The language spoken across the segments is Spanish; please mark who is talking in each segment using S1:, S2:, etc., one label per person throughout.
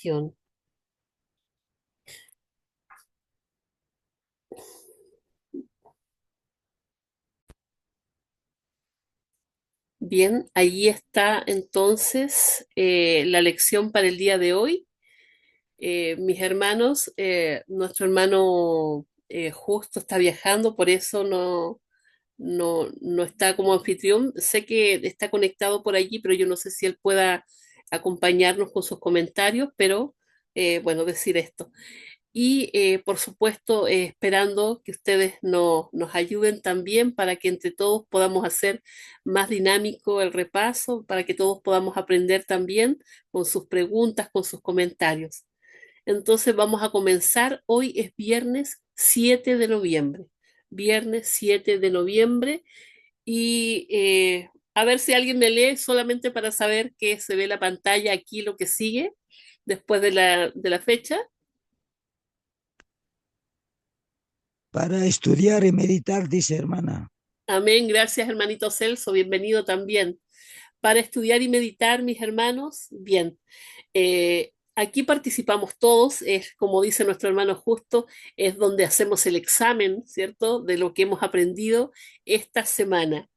S1: lección. Bien, allí está entonces la lección para el día de hoy. Mis hermanos, nuestro hermano Justo está viajando, por eso no está como anfitrión. Sé que está conectado por allí, pero yo no sé si él pueda acompañarnos con sus comentarios, pero bueno, decir esto. Y por supuesto, esperando que ustedes nos ayuden también para que entre todos podamos hacer más dinámico el repaso, para que todos podamos aprender también con sus preguntas, con sus comentarios. Entonces vamos a comenzar. Hoy es viernes 7 de noviembre. Viernes 7 de noviembre. Y a ver si alguien me lee solamente para saber que se ve la pantalla aquí lo que sigue después de la fecha.
S2: Para estudiar y meditar, dice hermana.
S1: Amén, gracias hermanito Celso, bienvenido también. Para estudiar y meditar, mis hermanos, bien, aquí participamos todos, es como dice nuestro hermano Justo, es donde hacemos el examen, ¿cierto?, de lo que hemos aprendido esta semana.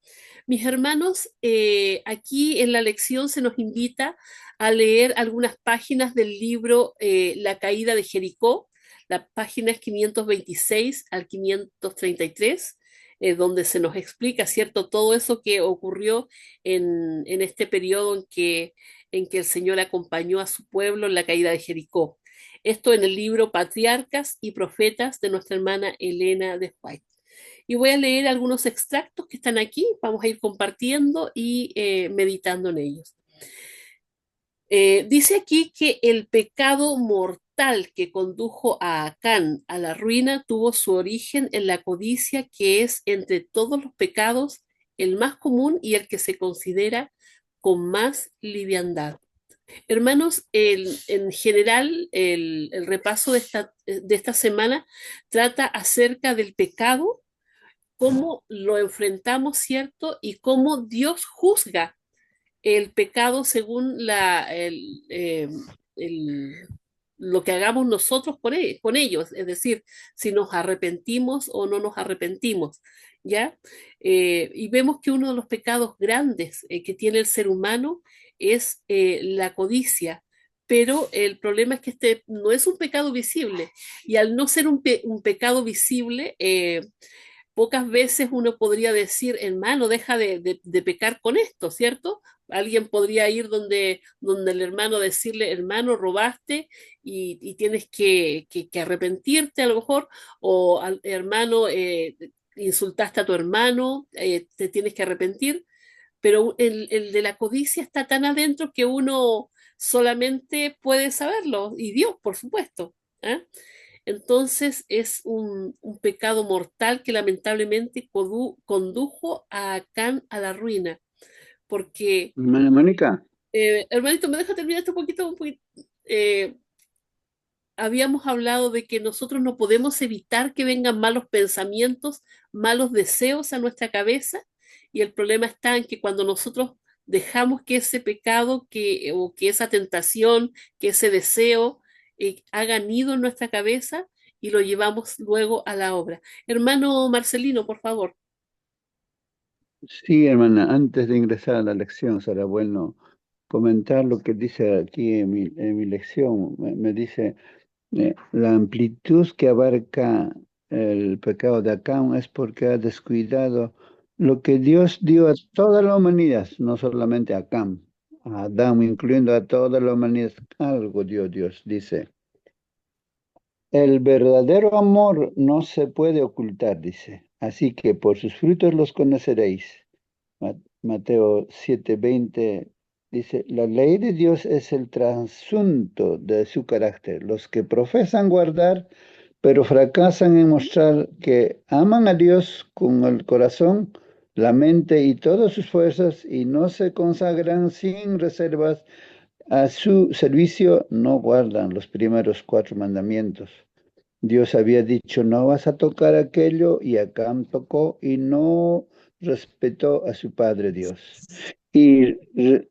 S1: Mis hermanos, aquí en la lección se nos invita a leer algunas páginas del libro La caída de Jericó, las páginas 526 al 533, donde se nos explica, ¿cierto?, todo eso que ocurrió en este periodo en que el Señor acompañó a su pueblo en la caída de Jericó. Esto en el libro Patriarcas y Profetas de nuestra hermana Elena de White. Y voy a leer algunos extractos que están aquí, vamos a ir compartiendo y meditando en ellos. Dice aquí que el pecado mortal que condujo a Acán a la ruina tuvo su origen en la codicia, que es entre todos los pecados el más común y el que se considera con más liviandad. Hermanos, en general, el repaso de esta semana trata acerca del pecado, cómo lo enfrentamos, ¿cierto? Y cómo Dios juzga el pecado según el- lo que hagamos nosotros con ellos, es decir, si nos arrepentimos o no nos arrepentimos, ¿ya? Y vemos que uno de los pecados grandes que tiene el ser humano es la codicia. Pero el problema es que este no es un pecado visible, y al no ser un pecado visible, pocas veces uno podría decir, hermano, deja de pecar con esto, ¿cierto? Alguien podría ir donde el hermano, decirle, hermano, robaste y tienes que arrepentirte a lo mejor, o hermano, insultaste a tu hermano, te tienes que arrepentir, pero el de la codicia está tan adentro que uno solamente puede saberlo, y Dios, por supuesto. ¿Ah? Entonces es un pecado mortal que lamentablemente condujo a Acán a la ruina. Porque,
S3: Hermana Mónica,
S1: hermanito, ¿me deja terminar esto un poquito? Eh, Habíamos hablado de que nosotros no podemos evitar que vengan malos pensamientos, malos deseos a nuestra cabeza, y el problema está en que cuando nosotros dejamos que ese pecado, o que esa tentación, que ese deseo haga nido en nuestra cabeza y lo llevamos luego a la obra. Hermano Marcelino, por favor.
S3: sí, hermana, antes de ingresar a la lección, será bueno comentar lo que dice aquí en mi lección. Me dice, la amplitud que abarca el pecado de Acán es porque ha descuidado lo que Dios dio a toda la humanidad, no solamente a Acán, a Adán, incluyendo a toda la humanidad. Algo dio Dios, dice. El verdadero amor no se puede ocultar, dice. Así que por sus frutos los conoceréis. Mateo 7:20 dice, la ley de Dios es el trasunto de su carácter. Los que profesan guardar, pero fracasan en mostrar que aman a Dios con el corazón, la mente y todas sus fuerzas y no se consagran sin reservas a su servicio, no guardan los primeros 4 mandamientos. Dios había dicho, no vas a tocar aquello, y Acán tocó y no respetó a su padre Dios. y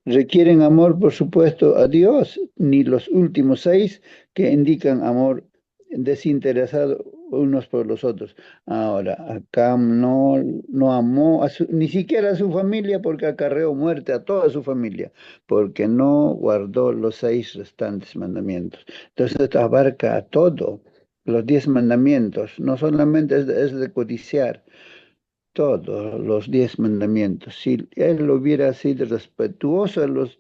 S3: requieren amor, por supuesto, a Dios, ni los últimos seis que indican amor desinteresado unos por los otros. Ahora, Acán no amó ni siquiera a su familia porque acarreó muerte a toda su familia, porque no guardó los seis restantes mandamientos. Entonces, esto abarca a todo, los 10 mandamientos, no solamente es de codiciar todos los 10 mandamientos. Si él hubiera sido respetuoso de los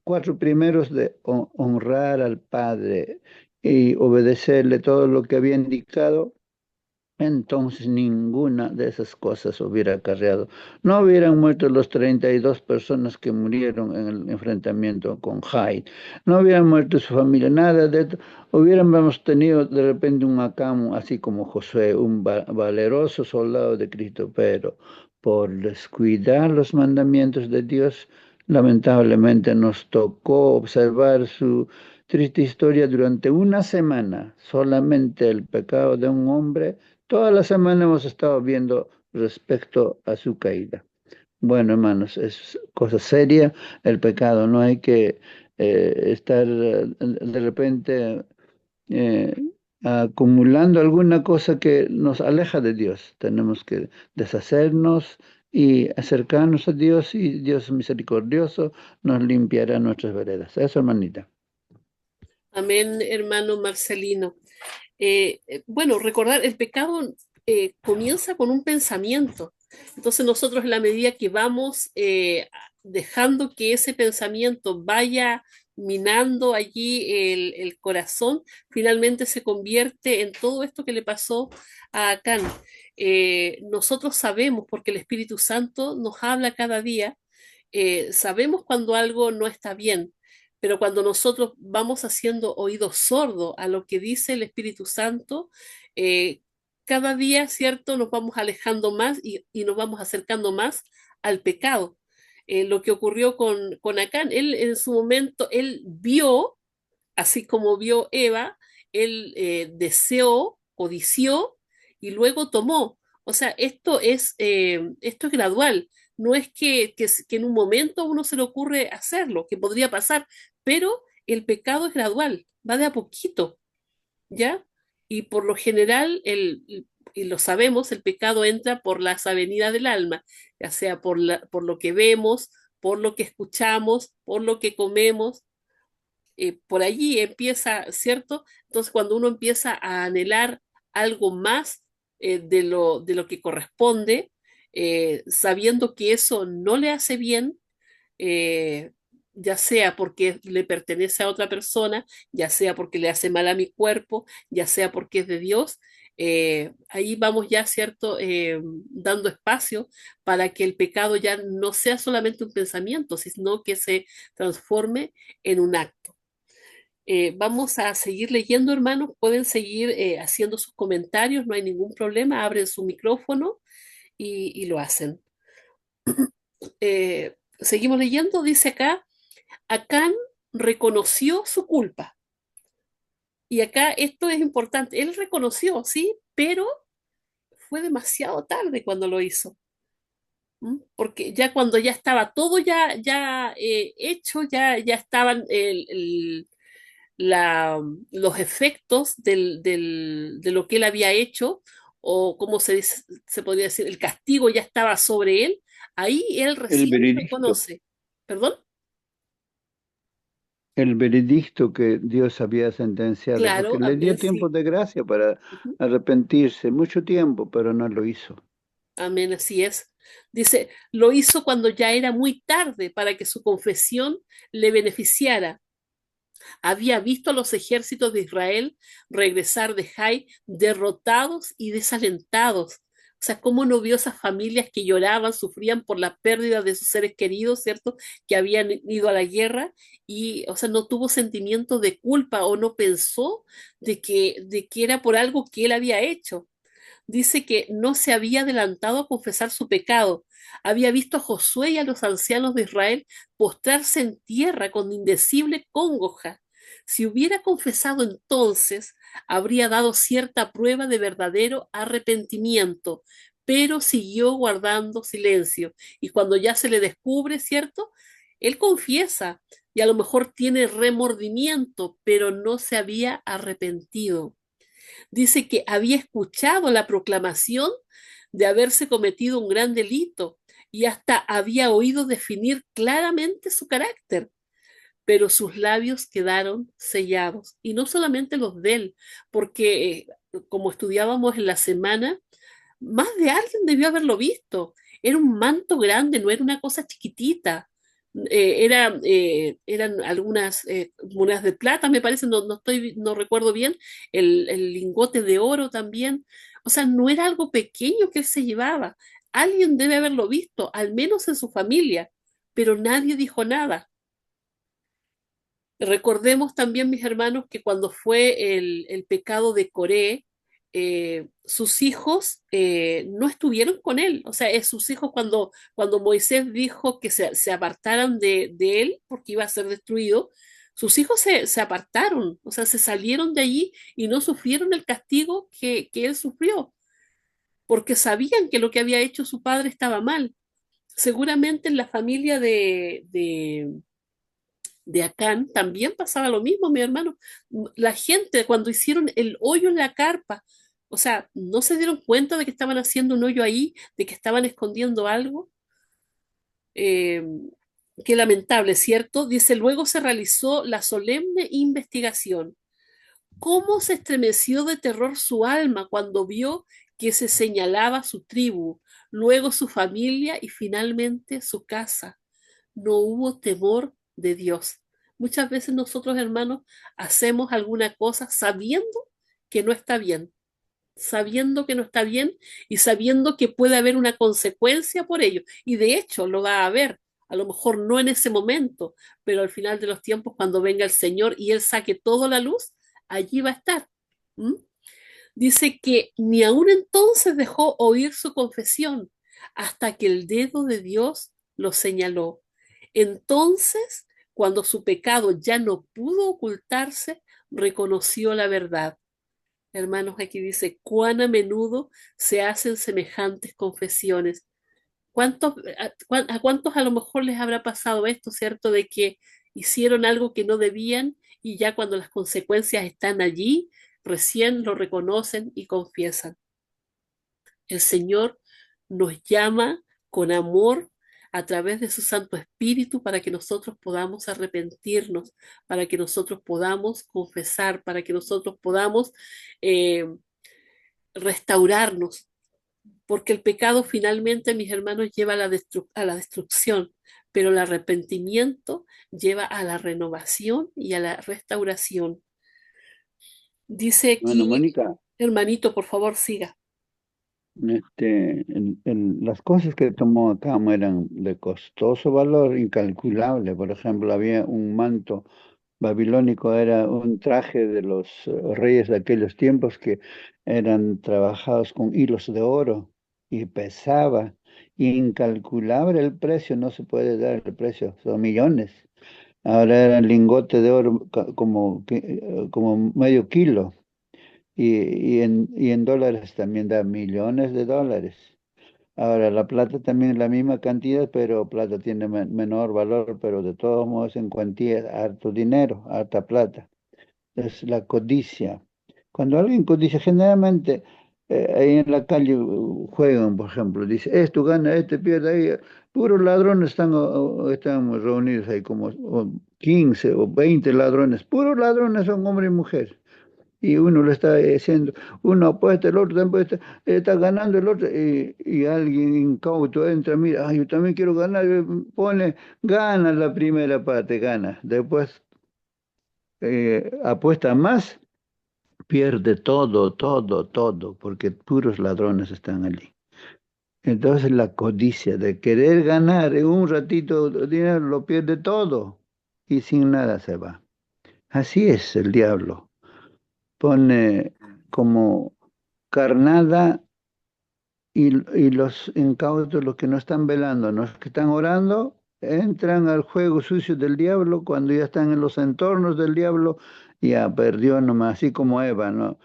S3: cuatro primeros de honrar al Padre y obedecerle todo lo que había indicado, entonces ninguna de esas cosas hubiera acarreado. No hubieran muerto los 32 personas que murieron en el enfrentamiento con Jai. No hubieran muerto su familia, nada de esto. Hubiéramos tenido de repente un Acán, así como Josué, un valeroso soldado de Cristo, pero por descuidar los mandamientos de Dios, lamentablemente nos tocó observar su triste historia durante una semana. Solamente el pecado de un hombre. Toda la semana hemos estado viendo respecto a su caída. Bueno, hermanos, es cosa seria el pecado. No hay que estar de repente eh, acumulando alguna cosa que nos aleja de Dios. Tenemos que deshacernos y acercarnos a Dios y Dios misericordioso nos limpiará nuestras veredas. Eso, hermanita.
S1: Amén, hermano Marcelino. Bueno, recordar, el pecado comienza con un pensamiento. Entonces nosotros en la medida que vamos dejando que ese pensamiento vaya minando allí el corazón, finalmente se convierte en todo esto que le pasó a Acán. Nosotros sabemos, porque el Espíritu Santo nos habla cada día, sabemos cuando algo no está bien, pero cuando nosotros vamos haciendo oídos sordos a lo que dice el Espíritu Santo, eh, cada día, ¿cierto? Nos vamos alejando más y nos vamos acercando más al pecado. Lo que ocurrió con Acán, él en su momento, él vio, así como vio Eva, él deseó, codició y luego tomó. O sea, esto es gradual. No es que en un momento a uno se le ocurre hacerlo, que podría pasar, pero el pecado es gradual, va de a poquito, ¿ya? Y por lo general, y lo sabemos, el pecado entra por las avenidas del alma, ya sea por lo que vemos, por lo que escuchamos, por lo que comemos, por allí empieza, ¿cierto? Entonces, cuando uno empieza a anhelar algo más de lo que corresponde, sabiendo que eso no le hace bien, eh, ya sea porque le pertenece a otra persona, ya sea porque le hace mal a mi cuerpo, ya sea porque es de Dios, ahí vamos ya, ¿cierto? Dando espacio para que el pecado ya no sea solamente un pensamiento, sino que se transforme en un acto. Vamos a seguir leyendo, hermanos. Pueden seguir haciendo sus comentarios, no hay ningún problema. Abren su micrófono y lo hacen. Seguimos leyendo. Dice acá, Acán reconoció su culpa. Y acá esto es importante. Él reconoció, sí, pero fue demasiado tarde cuando lo hizo. ¿M? Porque ya cuando ya estaba todo ya hecho, ya estaban los efectos de lo que él había hecho, o como se podría decir, el castigo ya estaba sobre él, ahí él
S3: El
S1: recién
S3: veredicto.
S1: reconoce. ¿Perdón?
S3: El veredicto que Dios había sentenciado, porque
S1: Claro,
S3: le dio
S1: amén,
S3: tiempo
S1: sí.
S3: de gracia para
S1: Ujú.
S3: arrepentirse, mucho tiempo, pero no lo hizo.
S1: Amén, así es. Dice, lo hizo cuando ya era muy tarde para que su confesión le beneficiara. Había visto a los ejércitos de Israel regresar de Jai derrotados y desalentados. O sea, cómo no vio esas familias que lloraban, sufrían por la pérdida de sus seres queridos, ¿cierto? Que habían ido a la guerra y, o sea, no tuvo sentimiento de culpa o no pensó de que era por algo que él había hecho. Dice que no se había adelantado a confesar su pecado. Había visto a Josué y a los ancianos de Israel postrarse en tierra con indecible congoja. Si hubiera confesado entonces, habría dado cierta prueba de verdadero arrepentimiento, pero siguió guardando silencio. Y cuando ya se le descubre, ¿cierto? Él confiesa y a lo mejor tiene remordimiento, pero no se había arrepentido. Dice que había escuchado la proclamación de haberse cometido un gran delito y hasta había oído definir claramente su carácter, pero sus labios quedaron sellados, y no solamente los de él, porque como estudiábamos en la semana, más de alguien debió haberlo visto. Era un manto grande, no era una cosa chiquitita. Eran algunas monedas de plata, me parece, no recuerdo bien, el lingote de oro también. O sea, no era algo pequeño que él se llevaba. Alguien debe haberlo visto, al menos en su familia, pero nadie dijo nada. Recordemos también, mis hermanos, que cuando fue el pecado de Coré, sus hijos no estuvieron con él. O sea, sus hijos cuando Moisés dijo que se apartaran de él porque iba a ser destruido, sus hijos se apartaron, o sea, se salieron de allí y no sufrieron el castigo que él sufrió, porque sabían que lo que había hecho su padre estaba mal. Seguramente en la familia de Acán también pasaba lo mismo, mi hermano. La gente, cuando hicieron el hoyo en la carpa, o sea, no se dieron cuenta de que estaban haciendo un hoyo ahí, de que estaban escondiendo algo. Eh, qué lamentable, ¿cierto? Dice, luego se realizó la solemne investigación. ¿Cómo se estremeció de terror su alma cuando vio que se señalaba su tribu, luego su familia y finalmente su casa? No hubo temor de Dios. Muchas veces nosotros, hermanos, hacemos alguna cosa sabiendo que no está bien, sabiendo que no está bien y sabiendo que puede haber una consecuencia por ello. Y de hecho lo va a haber, a lo mejor no en ese momento, pero al final de los tiempos, cuando venga el Señor y Él saque toda la luz, allí va a estar. ¿Mm? Dice que ni aún entonces dejó oír su confesión hasta que el dedo de Dios lo señaló. Entonces, cuando su pecado ya no pudo ocultarse, reconoció la verdad. Hermanos, aquí dice, cuán a menudo se hacen semejantes confesiones. ¿A cuántos a lo mejor les habrá pasado esto, cierto? De que hicieron algo que no debían y ya cuando las consecuencias están allí, recién lo reconocen y confiesan. El Señor nos llama con amor a través de su Santo Espíritu para que nosotros podamos arrepentirnos, para que nosotros podamos confesar, para que nosotros podamos eh, restaurarnos, porque el pecado finalmente, mis hermanos, lleva a a la destrucción, pero el arrepentimiento lleva a la renovación y a la restauración. Dice
S3: Bueno,
S1: aquí,
S3: Mónica,
S1: hermanito, por favor, siga.
S3: las cosas que tomó acá eran de costoso valor, incalculable. Por ejemplo, había un manto babilónico, era un traje de los reyes de aquellos tiempos que eran trabajados con hilos de oro y pesaba incalculable el precio, no se puede dar el precio, son millones. Ahora era el lingote de oro como medio kilo. Y en dólares también da millones de dólares. Ahora, la plata también es la misma cantidad, pero plata tiene menor valor, pero de todos modos en cuantía, harto dinero, harta plata. Es la codicia. Cuando alguien codicia, generalmente ahí en la calle juegan, por ejemplo, dice, esto gana, este pierde, ahí puros ladrones están reunidos ahí, como 15 o 20 ladrones, puros ladrones son hombre y mujer. Y uno lo está haciendo, uno apuesta, el otro también está ganando el otro, y alguien incauto entra, mira, yo también quiero ganar, pone, gana la primera parte, gana, después apuesta más, pierde todo, todo, todo, porque puros ladrones están allí. Entonces la codicia de querer ganar en un ratito de dinero lo pierde todo y sin nada se va. Así es el diablo. Pone como carnada y los incautos, los que no están velando, los que están orando, entran al juego sucio del diablo. Cuando ya están en los entornos del diablo, ya perdió nomás, así como Eva, ¿no?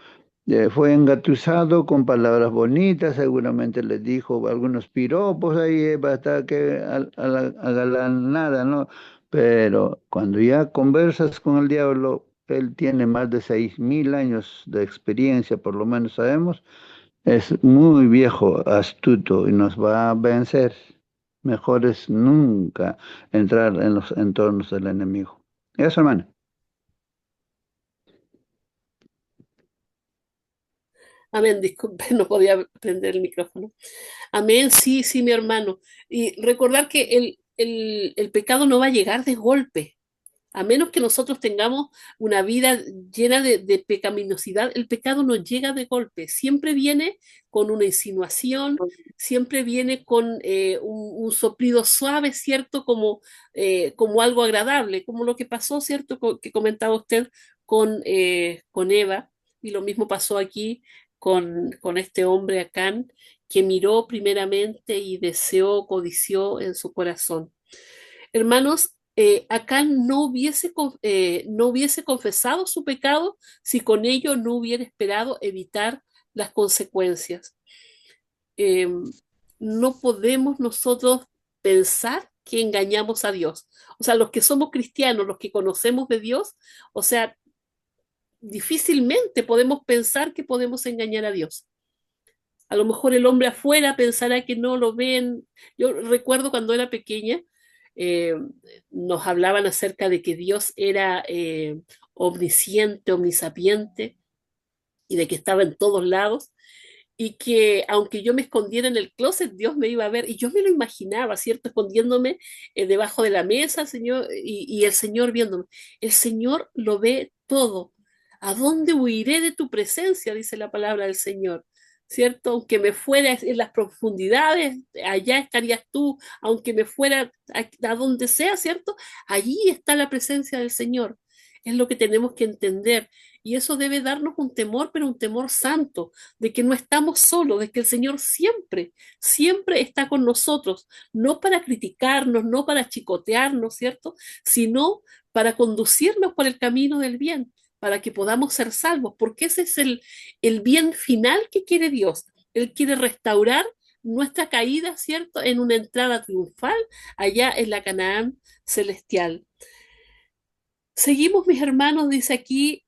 S3: Fue engatusado con palabras bonitas, seguramente les dijo algunos piropos ahí, basta que agalanada, ¿no? Pero cuando ya conversas con el diablo, él tiene más de 6.000 años de experiencia, por lo menos sabemos, es muy viejo, astuto y nos va a vencer. Mejor es nunca entrar en los entornos del enemigo. Eso, hermano.
S1: Amén, disculpe, no podía prender el micrófono. Amén, sí, sí, mi hermano. Y recordar que el pecado no va a llegar de golpe. A menos que nosotros tengamos una vida llena de pecaminosidad, el pecado no llega de golpe. Siempre viene con una insinuación, siempre viene con un soplido suave, ¿cierto? Como algo agradable, como lo que pasó, ¿cierto? Que comentaba usted con Eva, y lo mismo pasó aquí con este hombre Acán, que miró primeramente y deseó, codició en su corazón. Hermanos, Acán no hubiese confesado su pecado si con ello no hubiera esperado evitar las consecuencias. Eh, no podemos nosotros pensar que engañamos a Dios. O sea, los que somos cristianos, los que conocemos de Dios, o sea, difícilmente podemos pensar que podemos engañar a Dios. A lo mejor el hombre afuera pensará que no lo ven. Yo recuerdo cuando era pequeña, eh, nos hablaban acerca de que Dios era omnisciente, omnisapiente y de que estaba en todos lados y que aunque yo me escondiera en el closet, Dios me iba a ver y yo me lo imaginaba, ¿cierto? Escondiéndome debajo de la mesa, Señor, y el Señor viéndome. El Señor lo ve todo. ¿A dónde huiré de tu presencia? Dice la palabra del Señor. ¿Cierto? Aunque me fuera en las profundidades, allá estarías tú, aunque me fuera a donde sea, ¿cierto? Allí está la presencia del Señor. Es lo que tenemos que entender. Y eso debe darnos un temor, pero un temor santo, de que no estamos solos, de que el Señor siempre, siempre está con nosotros, no para criticarnos, no para chicotearnos, ¿cierto? Sino para conducirnos por el camino del bien, para que podamos ser salvos, porque ese es el bien final que quiere Dios. Él quiere restaurar nuestra caída, ¿cierto? En una entrada triunfal allá en la Canaán celestial. Seguimos, mis hermanos, dice aquí,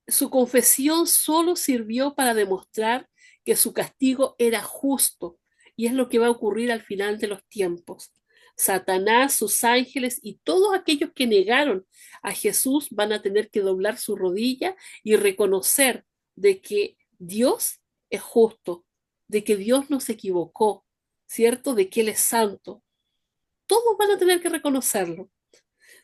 S1: su confesión solo sirvió para demostrar que su castigo era justo, y es lo que va a ocurrir al final de los tiempos. Satanás, sus ángeles y todos aquellos que negaron a Jesús van a tener que doblar su rodilla y reconocer de que Dios es justo, de que Dios no se equivocó, ¿cierto? De que Él es santo. Todos van a tener que reconocerlo.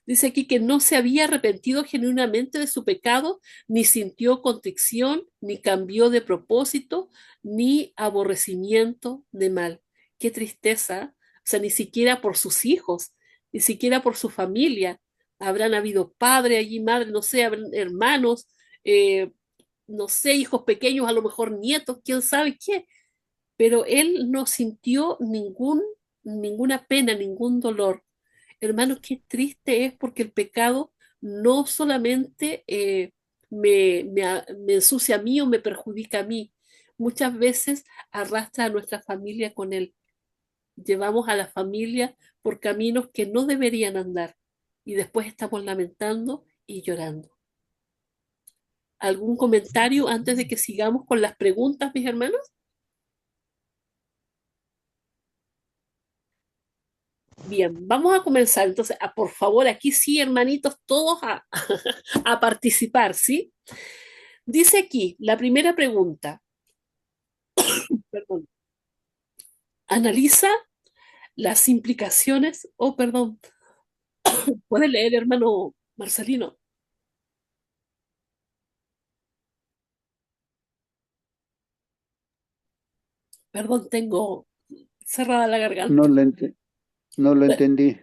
S1: Dice aquí que no se había arrepentido genuinamente de su pecado, ni sintió contrición, ni cambió de propósito, ni aborrecimiento de mal. Qué tristeza. O sea, ni siquiera por sus hijos, ni siquiera por su familia. Habrán habido padre allí, madre, no sé, habrán hermanos, eh, no sé, hijos pequeños, a lo mejor nietos, quién sabe qué. Pero él no sintió ninguna pena, ningún dolor. Hermanos, qué triste es porque el pecado no solamente me ensucia a mí o me perjudica a mí, muchas veces arrastra a nuestra familia con él. Llevamos a la familia por caminos que no deberían andar y después estamos lamentando y llorando. ¿Algún comentario antes de que sigamos con las preguntas, mis hermanos? Bien, vamos a comenzar. Entonces, por favor, aquí sí, hermanitos, todos a participar, ¿sí? Dice aquí, la primera pregunta, perdón, analiza las implicaciones, oh, perdón, puede leer, hermano Marcelino, perdón, tengo cerrada la
S3: No
S1: garganta.
S3: no lo entendí.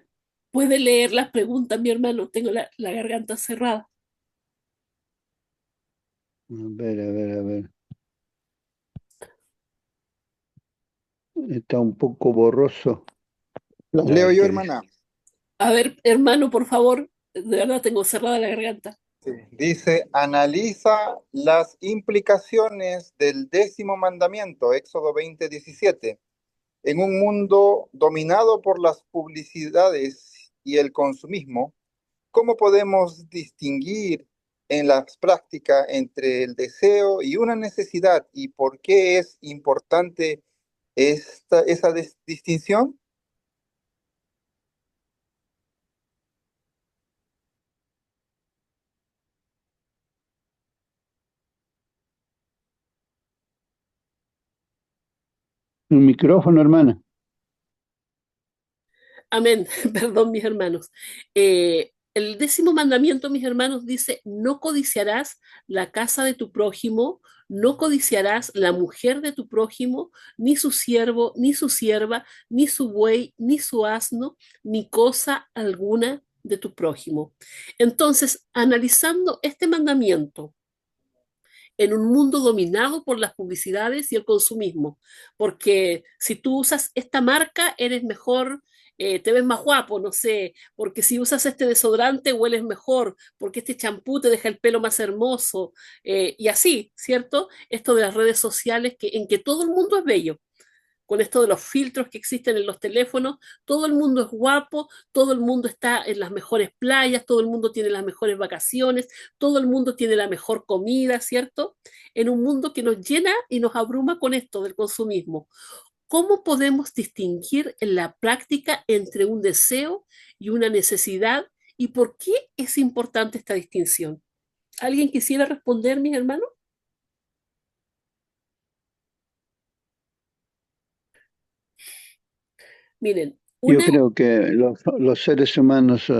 S1: Puede leer las preguntas, mi hermano, tengo la garganta cerrada.
S3: A ver, a ver, a ver. Está un poco borroso.
S4: Las
S3: A
S4: leo
S3: ver
S4: yo,
S3: qué dice.
S4: hermana.
S1: A ver, hermano, por favor, de verdad tengo cerrada la garganta.
S4: Sí, dice, analiza las implicaciones del 10.º mandamiento, Éxodo 20:17. En un mundo dominado por las publicidades y el consumismo, ¿cómo podemos distinguir en las prácticas entre el deseo y una necesidad? ¿Y por qué es importante esa distinción?
S3: Un micrófono, hermana.
S1: Amén. Perdón, mis hermanos. El 10.º mandamiento, mis hermanos, dice, no codiciarás la casa de tu prójimo, no codiciarás la mujer de tu prójimo, ni su siervo, ni su sierva, ni su buey, ni su asno, ni cosa alguna de tu prójimo. Entonces, analizando este mandamiento, en un mundo dominado por las publicidades y el consumismo, porque si tú usas esta marca, eres mejor, te ves más guapo, no sé, porque si usas este desodorante, hueles mejor, porque este champú te deja el pelo más hermoso, y así, ¿cierto? Esto de las redes sociales en que todo el mundo es bello, con esto de los filtros que existen en los teléfonos, todo el mundo es guapo, todo el mundo está en las mejores playas, todo el mundo tiene las mejores vacaciones, todo el mundo tiene la mejor comida, ¿cierto? En un mundo que nos llena y nos abruma con esto del consumismo. ¿Cómo podemos distinguir en la práctica entre un deseo y una necesidad? ¿Y por qué es importante esta distinción? ¿Alguien quisiera responder, mis hermanos? Miren,
S3: Yo
S1: una,
S3: creo que los seres humanos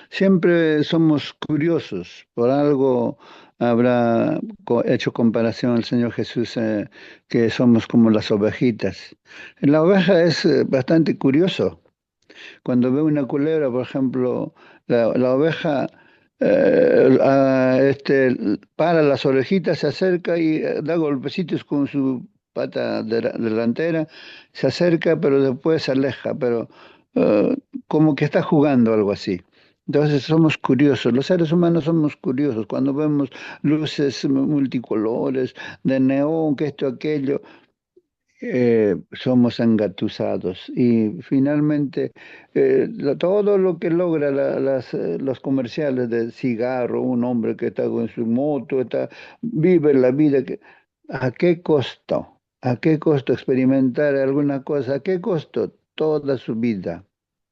S3: siempre somos curiosos. Por algo habrá hecho comparación al Señor Jesús, que somos como las ovejitas. La oveja es bastante curioso. Cuando ve una culebra, por ejemplo, la oveja para las orejitas, se acerca y da golpecitos con su pata delantera, se acerca, pero después se aleja, pero como que está jugando algo así. Entonces somos curiosos, los seres humanos somos curiosos cuando vemos luces multicolores, de neón, que esto, aquello, somos engatusados y finalmente todo lo que logra los comerciales de cigarro, un hombre que está con su moto, vive la vida, ¿a qué costo? ¿A qué costo experimentar alguna cosa? ¿A qué costo? Toda su vida.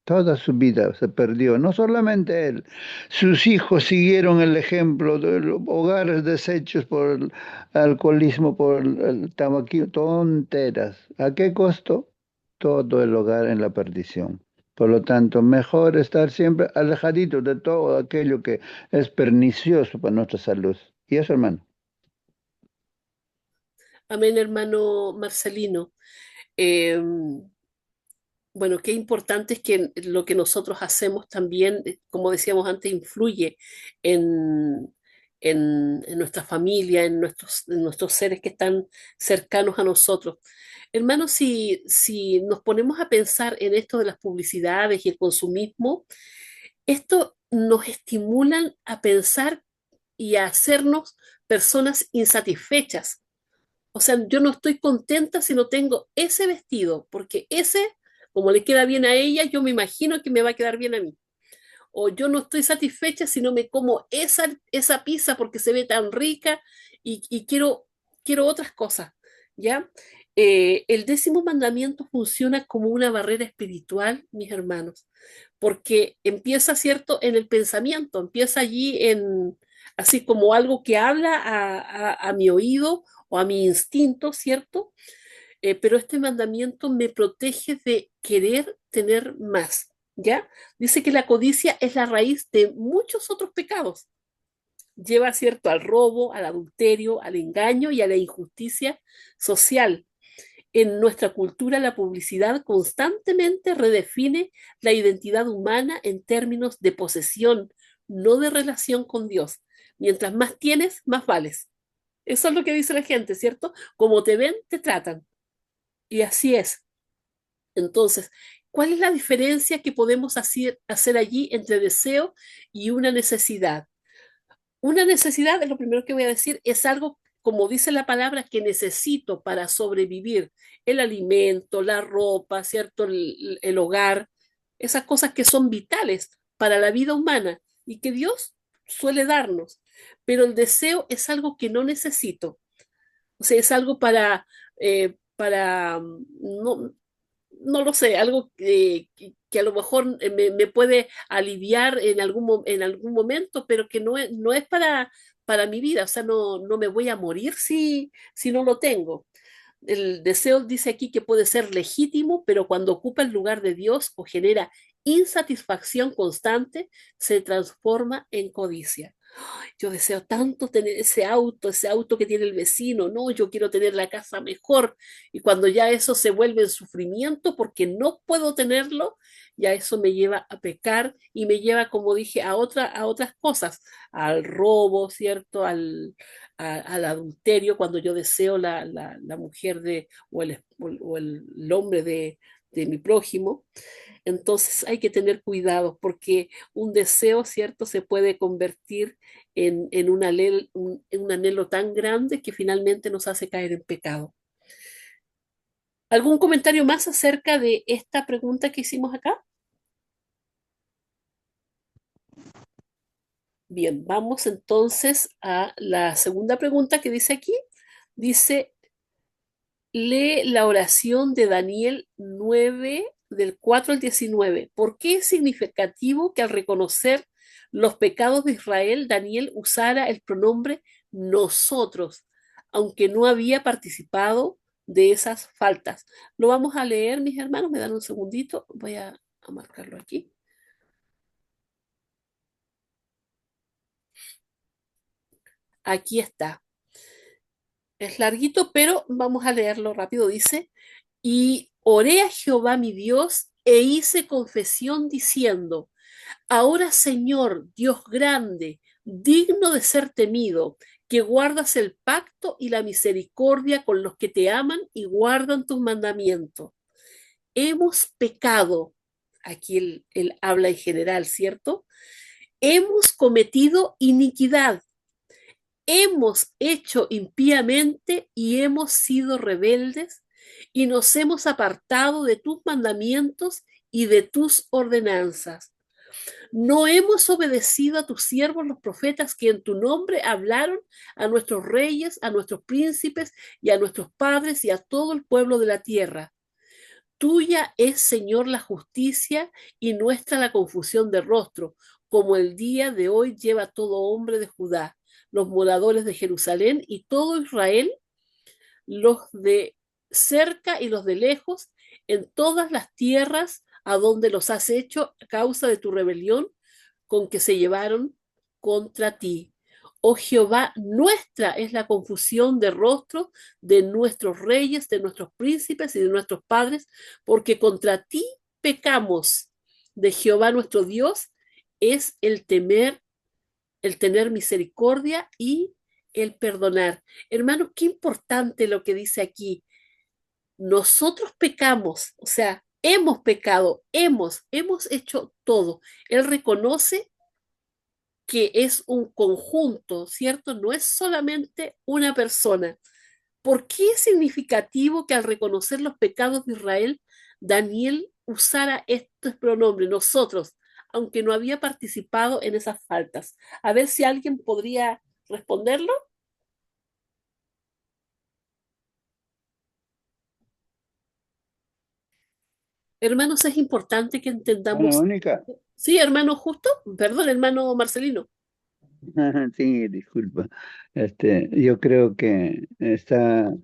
S3: Toda su vida se perdió, no solamente él, sus hijos siguieron el ejemplo de los hogares deshechos por el alcoholismo, por el tabaquismo, tonteras. ¿A qué costo? Todo el hogar en la perdición. Por lo tanto, mejor estar siempre alejadito de todo aquello que es pernicioso para nuestra salud. ¿Y eso, hermano?
S1: amén, hermano Marcelino. Eh, bueno, qué importante es que lo que nosotros hacemos también, como decíamos antes, influye en, en nuestra familia, en nuestros seres que están cercanos a nosotros. Hermanos, si nos ponemos a pensar en esto de las publicidades y el consumismo, esto nos estimulan a pensar y a hacernos personas insatisfechas. O sea, yo no estoy contenta si no tengo ese vestido, porque ese, como le queda bien a ella, yo me imagino que me va a quedar bien a mí. O yo no estoy satisfecha si no me como esa pizza porque se ve tan rica y quiero otras cosas, ¿ya? El 10.º mandamiento funciona como una barrera espiritual, mis hermanos, porque empieza, ¿cierto?, en el pensamiento, empieza allí así como algo que habla a mi oído o a mi instinto, ¿cierto? Pero este mandamiento me protege de querer tener más, ¿ya? Dice que la codicia es la raíz de muchos otros pecados. Lleva, ¿cierto?, al robo, al adulterio, al engaño y a la injusticia social. En nuestra cultura, la publicidad constantemente redefine la identidad humana en términos de posesión, no de relación con Dios. Mientras más tienes, más vales. Eso es lo que dice la gente, ¿cierto? Como te ven, te tratan. Y así es. Entonces, ¿cuál es la diferencia que podemos hacer allí entre deseo y una necesidad? Una necesidad, es lo primero que voy a decir, es algo, como dice la palabra, que necesito para sobrevivir. El alimento, la ropa, ¿cierto? El hogar, esas cosas que son vitales para la vida humana y que Dios suele darnos. Pero el deseo es algo que no necesito. O sea, es algo no, no lo sé, algo que a lo mejor me puede aliviar en algún momento, pero que no es para mi vida, o sea, no me voy a morir si no lo tengo. El deseo dice aquí que puede ser legítimo, pero cuando ocupa el lugar de Dios o genera insatisfacción constante, se transforma en codicia. Yo deseo tanto tener ese auto que tiene el vecino, no, yo quiero tener la casa mejor. Y cuando ya eso se vuelve en sufrimiento porque no puedo tenerlo, ya eso me lleva a pecar y me lleva, como dije, a otras cosas, al robo, ¿cierto? Al adulterio, cuando yo deseo la mujer o el hombre de mi prójimo. Entonces hay que tener cuidado porque un deseo, ¿cierto?, se puede convertir en un anhelo tan grande que finalmente nos hace caer en pecado. ¿Algún comentario más acerca de esta pregunta que hicimos acá? Bien, vamos entonces a la segunda pregunta que dice aquí. Dice, lee la oración de Daniel 9 del 4 al 19. ¿Por qué es significativo que al reconocer los pecados de Israel, Daniel usara el pronombre nosotros, aunque no había participado de esas faltas? Lo vamos a leer, mis hermanos, me dan un segundito, voy a marcarlo aquí. Aquí está. Es larguito, pero vamos a leerlo rápido. Dice, y oré a Jehová mi Dios e hice confesión diciendo, ahora Señor, Dios grande, digno de ser temido, que guardas el pacto y la misericordia con los que te aman y guardan tus mandamientos. Hemos pecado, aquí él habla en general, ¿cierto? Hemos cometido iniquidad, hemos hecho impíamente y hemos sido rebeldes y nos hemos apartado de tus mandamientos y de tus ordenanzas. No hemos obedecido a tus siervos los profetas que en tu nombre hablaron a nuestros reyes, a nuestros príncipes y a nuestros padres y a todo el pueblo de la tierra. Tuya es, Señor, la justicia y nuestra la confusión de rostro, como el día de hoy lleva todo hombre de Judá, los moradores de Jerusalén y todo Israel, los de cerca y los de lejos, en todas las tierras a donde los has hecho a causa de tu rebelión con que se llevaron contra ti. Oh Jehová, nuestra es la confusión de rostro de nuestros reyes, de nuestros príncipes y de nuestros padres, porque contra ti pecamos. De Jehová nuestro Dios es el tener misericordia y el perdonar. Hermanos, qué importante lo que dice aquí. Nosotros pecamos, o sea, hemos pecado, hemos hecho todo. Él reconoce que es un conjunto, ¿cierto? No es solamente una persona. ¿Por qué es significativo que al reconocer los pecados de Israel, Daniel usara estos pronombres, nosotros, aunque no había participado en esas faltas? A ver si alguien podría responderlo. Hermanos, es importante que
S3: Ana
S1: entendamos.
S3: Mónica,
S1: Sí, hermano Justo, perdón, hermano Marcelino.
S3: sí, disculpa. Yo creo que está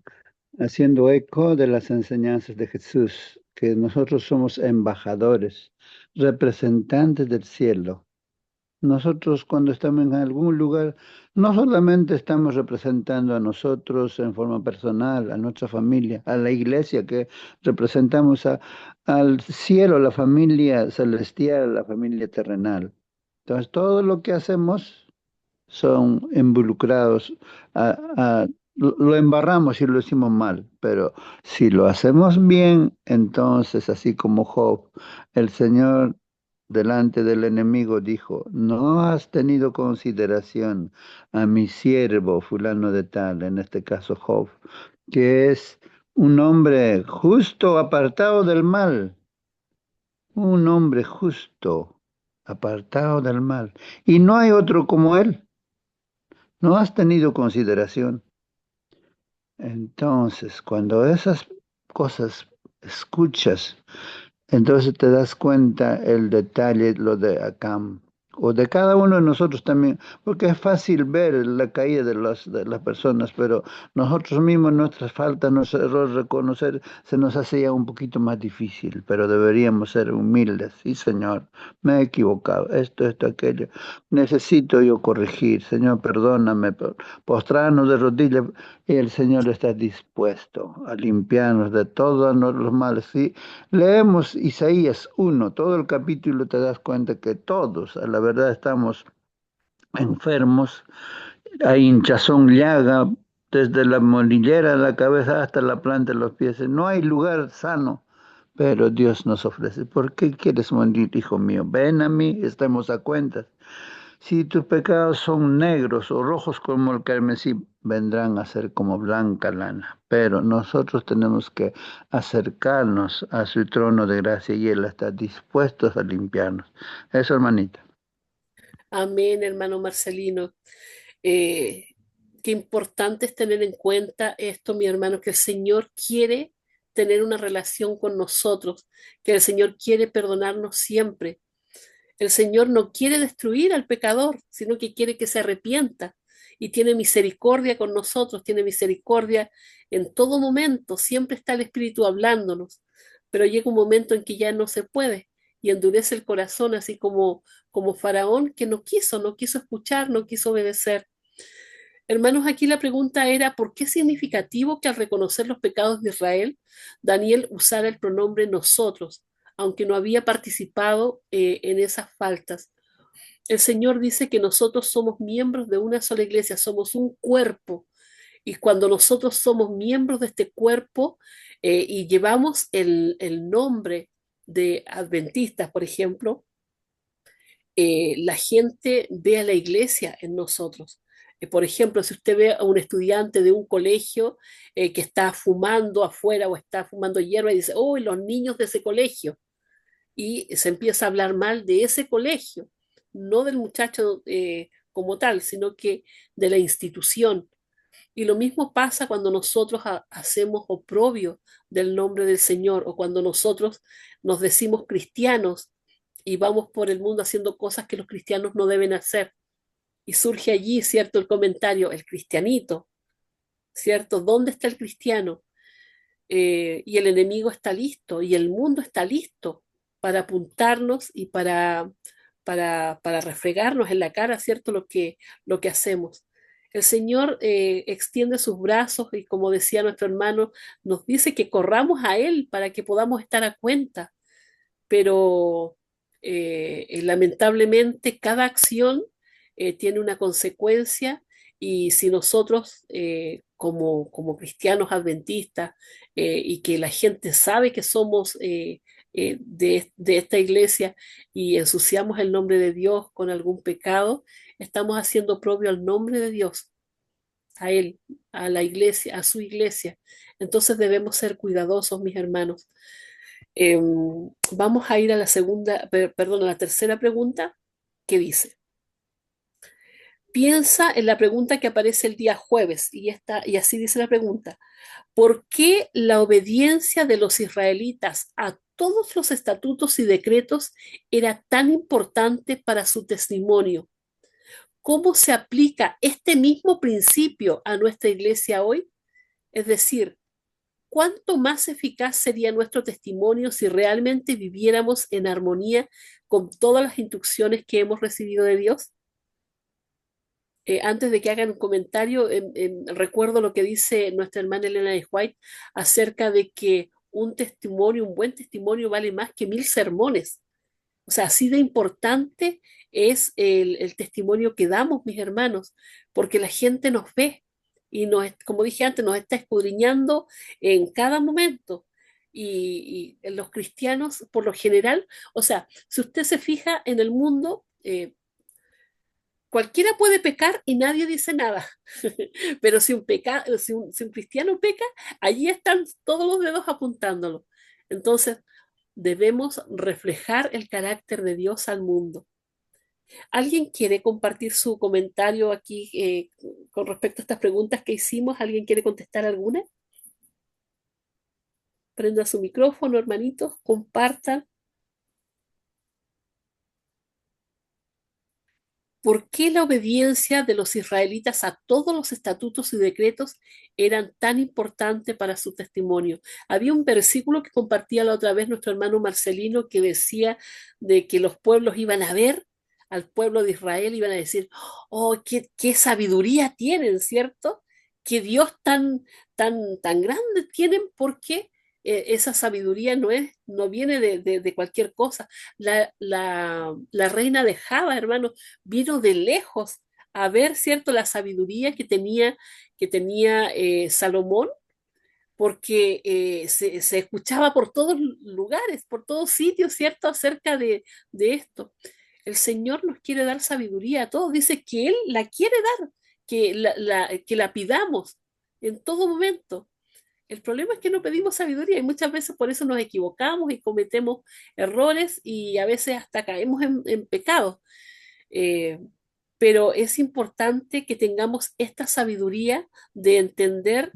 S3: haciendo eco de las enseñanzas de Jesús, que nosotros somos embajadores, representantes del cielo. Nosotros cuando estamos en algún lugar, no solamente estamos representando a nosotros en forma personal, a nuestra familia, a la iglesia, que representamos al cielo, la familia celestial, la familia terrenal. Entonces, todo lo que hacemos son involucrados, lo embarramos si lo hicimos mal, pero si lo hacemos bien, entonces, así como Job, el Señor delante del enemigo, dijo, no has tenido consideración a mi siervo fulano de tal, en este caso Job, que es un hombre justo, apartado del mal, un hombre justo, apartado del mal. Y no hay otro como él. No has tenido consideración. Entonces, cuando esas cosas escuchas, entonces te das cuenta el detalle, lo de Acam, o de cada uno de nosotros también, porque es fácil ver la caída de las personas, pero nosotros mismos, nuestras faltas, nuestros errores, reconocer, se nos hace ya un poquito más difícil, pero deberíamos ser humildes. Sí, Señor, me he equivocado, esto, aquello. Necesito yo corregir, Señor, perdóname, postrarnos de rodillas, y el Señor está dispuesto a limpiarnos de todos los males. Sí, leemos Isaías 1, todo el capítulo te das cuenta que todos, a la verdad, estamos enfermos, hay hinchazón, llaga, desde la molillera de la cabeza hasta la planta de los pies. No hay lugar sano, pero Dios nos ofrece. ¿Por qué quieres morir, hijo mío? Ven a mí, estemos a cuentas. Si tus pecados son negros o rojos como el carmesí, vendrán a ser como blanca lana. Pero nosotros tenemos que acercarnos a su trono de gracia y Él está dispuesto a limpiarnos. Eso, hermanita.
S1: Amén, hermano Marcelino. Eh, Qué importante es tener en cuenta esto, mi hermano, que el Señor quiere tener una relación con nosotros, que el Señor quiere perdonarnos siempre. El Señor no quiere destruir al pecador, sino que quiere que se arrepienta y tiene misericordia con nosotros, tiene misericordia en todo momento, siempre está el Espíritu hablándonos, pero llega un momento en que ya no se puede y endurece el corazón, así como Faraón, que no quiso escuchar, no quiso obedecer. Hermanos, aquí la pregunta era, ¿por qué es significativo que al reconocer los pecados de Israel, Daniel usara el pronombre nosotros, aunque no había participado en esas faltas? El Señor dice que nosotros somos miembros de una sola iglesia, somos un cuerpo, y cuando nosotros somos miembros de este cuerpo y llevamos el nombre de adventistas, por ejemplo, la gente ve a la iglesia en nosotros. Por ejemplo, si usted ve a un estudiante de un colegio que está fumando afuera o está fumando hierba y dice, oh, los niños de ese colegio, y se empieza a hablar mal de ese colegio, no del muchacho como tal, sino que de la institución. Y lo mismo pasa cuando nosotros hacemos oprobio del nombre del Señor o cuando nosotros nos decimos cristianos y vamos por el mundo haciendo cosas que los cristianos no deben hacer. Y surge allí, ¿cierto? El comentario, el cristianito, ¿cierto? ¿Dónde está el cristiano? Y el enemigo está listo y el mundo está listo para apuntarnos y para refregarnos en la cara, ¿cierto? Lo que hacemos. El Señor extiende sus brazos y como decía nuestro hermano, nos dice que corramos a Él para que podamos estar a cuenta, pero lamentablemente cada acción tiene una consecuencia y si nosotros como cristianos adventistas y que la gente sabe que somos de esta iglesia y ensuciamos el nombre de Dios con algún pecado, estamos haciendo propio al nombre de Dios, a Él, a la iglesia, a su iglesia. Entonces debemos ser cuidadosos, mis hermanos. Eh, Vamos a ir a la perdón, a la tercera pregunta que dice, piensa en la pregunta que aparece el día jueves y así dice la pregunta, ¿por qué la obediencia de los israelitas a todos los estatutos y decretos era tan importante para su testimonio? ¿Cómo se aplica este mismo principio a nuestra iglesia hoy? Es decir, ¿cuánto más eficaz sería nuestro testimonio si realmente viviéramos en armonía con todas las instrucciones que hemos recibido de Dios? Antes de que hagan un comentario, recuerdo lo que dice nuestra hermana Elena de White acerca de que un testimonio, un buen testimonio vale más que 1000 sermones. O sea, así de importante es el testimonio que damos, mis hermanos, porque la gente nos ve y como dije antes, nos está escudriñando en cada momento. y los cristianos, por lo general, o sea, si usted se fija en el mundo, cualquiera puede pecar y nadie dice nada. Pero si un cristiano peca, allí están todos los dedos apuntándolo. Entonces, debemos reflejar el carácter de Dios al mundo. ¿Alguien quiere compartir su comentario aquí con respecto a estas preguntas que hicimos? ¿Alguien quiere contestar alguna? Prenda su micrófono, hermanitos, compartan. ¿Por qué la obediencia de los israelitas a todos los estatutos y decretos eran tan importantes para su testimonio? Había un versículo que compartía la otra vez nuestro hermano Marcelino que decía de que los pueblos iban a ver al pueblo de Israel, iban a decir, oh, qué sabiduría tienen, ¿cierto? Qué Dios tan grande tienen, porque esa sabiduría no viene de cualquier cosa. La reina de Java, hermano, vino de lejos a ver, ¿cierto?, la sabiduría que tenía Salomón, porque se escuchaba por todos lugares, por todos sitios, ¿cierto?, acerca de esto. El Señor nos quiere dar sabiduría a todos, dice que Él la quiere dar, que la pidamos en todo momento. El problema es que no pedimos sabiduría y muchas veces por eso nos equivocamos y cometemos errores y a veces hasta caemos en pecados. Eh, pero es importante que tengamos esta sabiduría de entender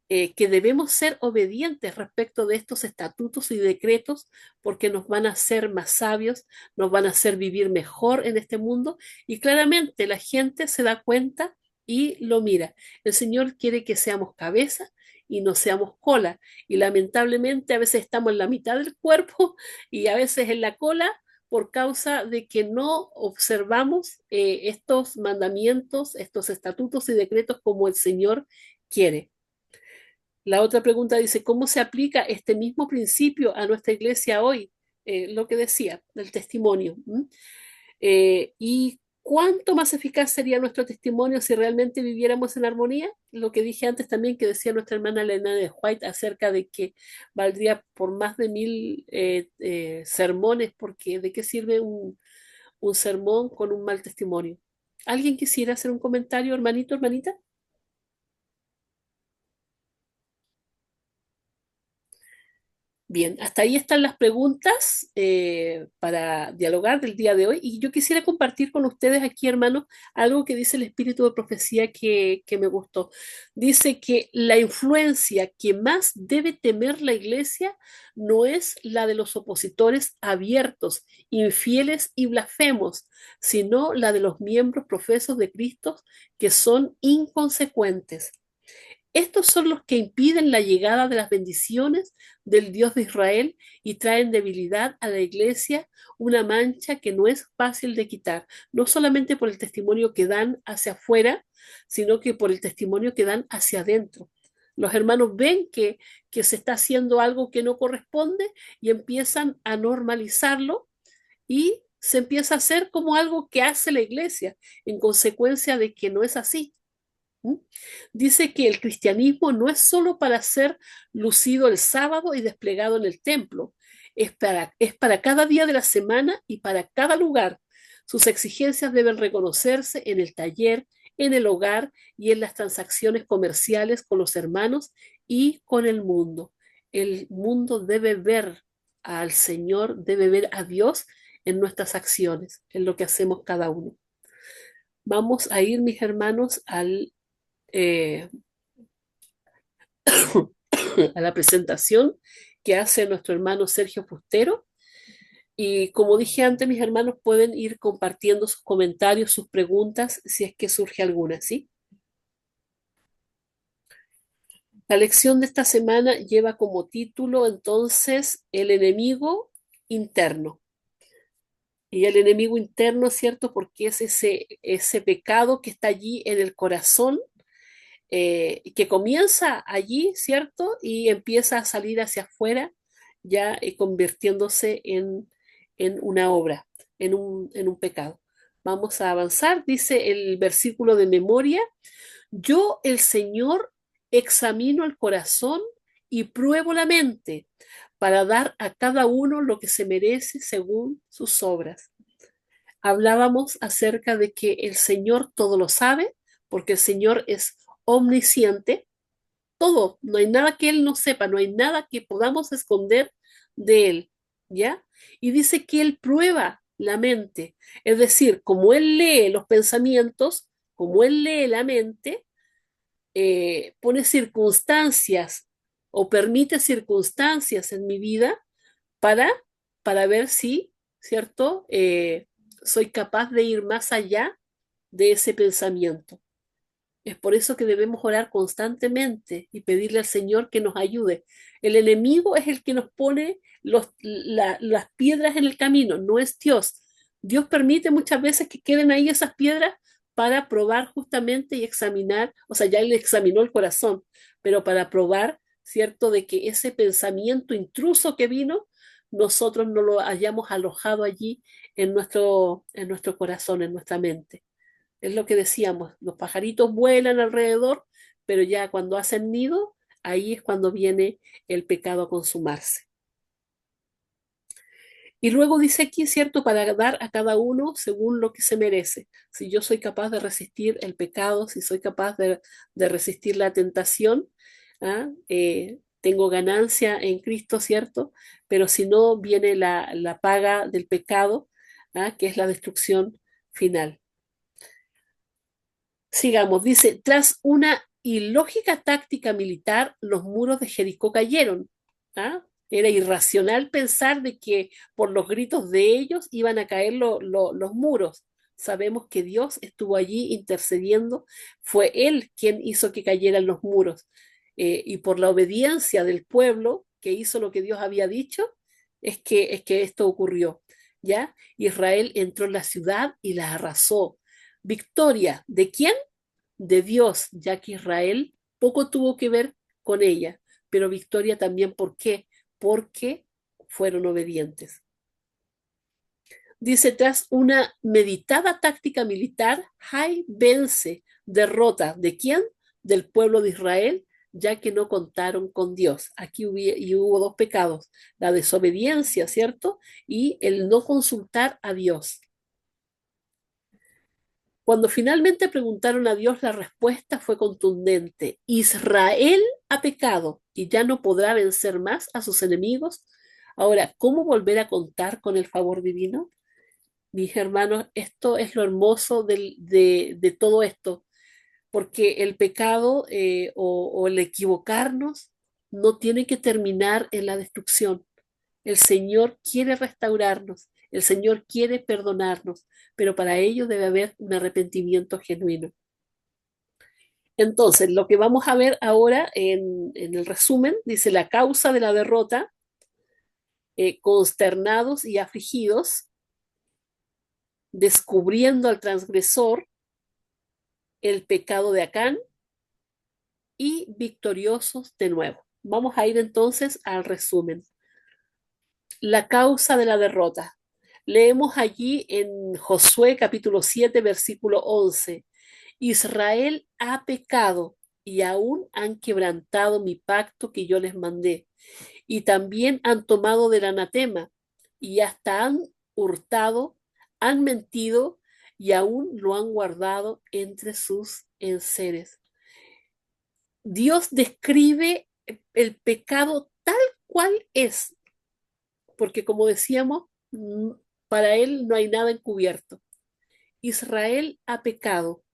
S1: que debemos ser obedientes respecto de estos estatutos y decretos porque nos van a hacer más sabios, nos van a hacer vivir mejor en este mundo y claramente la gente se da cuenta y lo mira. El Señor quiere que seamos cabeza y no seamos cola y lamentablemente a veces estamos en la mitad del cuerpo y a veces en la cola por causa de que no observamos estos mandamientos, estos estatutos y decretos como el Señor quiere. La otra pregunta dice, ¿cómo se aplica este mismo principio a nuestra iglesia hoy? Lo que decía, el testimonio. ¿Y cuánto más eficaz sería nuestro testimonio si realmente viviéramos en armonía? Lo que dije antes también, que decía nuestra hermana Elena de White acerca de que valdría por más de 1000 sermones, porque ¿de qué sirve un sermón con un mal testimonio? ¿Alguien quisiera hacer un comentario, hermanito, hermanita? Bien, hasta ahí están las preguntas para dialogar del día de hoy. Y yo quisiera compartir con ustedes aquí, hermanos, algo que dice el espíritu de profecía que me gustó. Dice que la influencia que más debe temer la iglesia no es la de los opositores abiertos, infieles y blasfemos, sino la de los miembros profesos de Cristo que son inconsecuentes. Estos son los que impiden la llegada de las bendiciones del Dios de Israel y traen debilidad a la iglesia, una mancha que no es fácil de quitar, no solamente por el testimonio que dan hacia afuera, sino que por el testimonio que dan hacia adentro. Los hermanos ven que se está haciendo algo que no corresponde y empiezan a normalizarlo y se empieza a hacer como algo que hace la iglesia, en consecuencia de que no es así. ¿Mm? Dice que el cristianismo no es solo para ser lucido el sábado y desplegado en el templo, es para cada día de la semana y para cada lugar. Sus exigencias deben reconocerse en el taller, en el hogar y en las transacciones comerciales con los hermanos y con el mundo. El mundo debe ver al Señor, debe ver a Dios en nuestras acciones, en lo que hacemos cada uno. Vamos a ir, mis hermanos, eh, a la presentación que hace nuestro hermano Sergio Fustero. Y como dije antes, mis hermanos pueden ir compartiendo sus comentarios, sus preguntas, si es que surge alguna, ¿sí? La lección de esta semana lleva como título entonces el enemigo interno. Y el enemigo interno, ¿cierto? Porque es ese pecado que está allí en el corazón que comienza allí, ¿cierto? Y empieza a salir hacia afuera, ya convirtiéndose en una obra, en un pecado. Vamos a avanzar, dice el versículo de memoria, yo el Señor examino el corazón y pruebo la mente para dar a cada uno lo que se merece según sus obras. Hablábamos acerca de que el Señor todo lo sabe, porque el Señor es omnisciente, todo, no hay nada que Él no sepa, no hay nada que podamos esconder de Él, ¿ya? Y dice que Él prueba la mente, es decir, como Él lee los pensamientos, como Él lee la mente, pone circunstancias o permite circunstancias en mi vida para, para ver si, ¿cierto? Soy capaz de ir más allá de ese pensamiento. Es por eso que debemos orar constantemente y pedirle al Señor que nos ayude. El enemigo es el que nos pone las piedras en el camino, no es Dios. Dios permite muchas veces que queden ahí esas piedras para probar justamente y examinar, o sea, ya Él examinó el corazón, pero para probar, ¿cierto?, de que ese pensamiento intruso que vino, nosotros no lo hayamos alojado allí en nuestro corazón, en nuestra mente. Es lo que decíamos, los pajaritos vuelan alrededor, pero ya cuando hacen nido, ahí es cuando viene el pecado a consumarse. Y luego dice aquí, ¿cierto?, para dar a cada uno según lo que se merece. Si yo soy capaz de resistir el pecado, si soy capaz de resistir la tentación, ¿ah? Tengo ganancia en Cristo, ¿cierto? Pero si no, viene la paga del pecado, ¿ah? Que es la destrucción final. Sigamos, dice, tras una ilógica táctica militar, los muros de Jericó cayeron. ¿Ah? Era irracional pensar de que por los gritos de ellos iban a caer los muros. Sabemos que Dios estuvo allí intercediendo, fue Él quien hizo que cayeran los muros. Y por la obediencia del pueblo que hizo lo que Dios había dicho, es que esto ocurrió. ¿Ya? Israel entró en la ciudad y la arrasó. Victoria, ¿de quién? De Dios, ya que Israel poco tuvo que ver con ella, pero victoria también, ¿por qué? Porque fueron obedientes. Dice, tras una meditada táctica militar, Jai vence, derrota, ¿de quién? Del pueblo de Israel, ya que no contaron con Dios. Aquí hubo dos pecados, la desobediencia, ¿cierto? Y el no consultar a Dios. Cuando finalmente preguntaron a Dios, la respuesta fue contundente. Israel ha pecado y ya no podrá vencer más a sus enemigos. Ahora, ¿cómo volver a contar con el favor divino? Mis hermanos, esto es lo hermoso de todo esto, porque el pecado o el equivocarnos no tiene que terminar en la destrucción. El Señor quiere restaurarnos, el Señor quiere perdonarnos, pero para ello debe haber un arrepentimiento genuino. Entonces, lo que vamos a ver ahora en el resumen, dice la causa de la derrota, consternados y afligidos, descubriendo al transgresor, el pecado de Acán y victoriosos de nuevo. Vamos a ir entonces al resumen. La causa de la derrota. Leemos allí en Josué capítulo 7, versículo 11. Israel ha pecado y aún han quebrantado mi pacto que yo les mandé. Y también han tomado del anatema y hasta han hurtado, han mentido y aún lo han guardado entre sus enseres. Dios describe el pecado tal cual es, porque como decíamos, para él no hay nada encubierto. Israel ha pecado.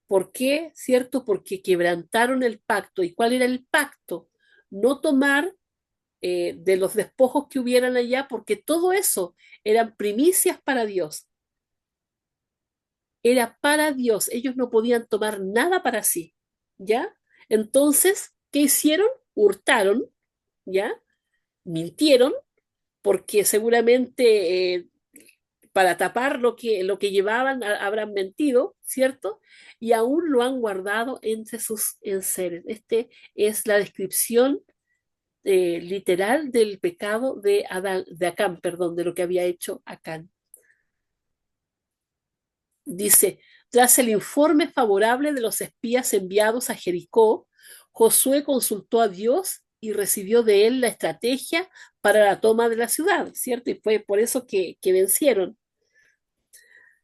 S1: ¿Por qué? ¿Cierto? Porque quebrantaron el pacto. ¿Y cuál era el pacto? No tomar de los despojos que hubieran allá, porque todo eso eran primicias para Dios. Era para Dios. Ellos no podían tomar nada para sí. ¿Ya? Entonces, ¿qué hicieron? Hurtaron, ¿ya? Mintieron, porque seguramente para tapar lo que llevaban habrán mentido, ¿cierto? Y aún lo han guardado entre sus enseres. Este es la descripción literal del pecado de Acán, perdón, de lo que había hecho Acán. Dice, tras el informe favorable de los espías enviados a Jericó, Josué consultó a Dios y recibió de él la estrategia para la toma de la ciudad, ¿cierto? Y fue por eso que vencieron.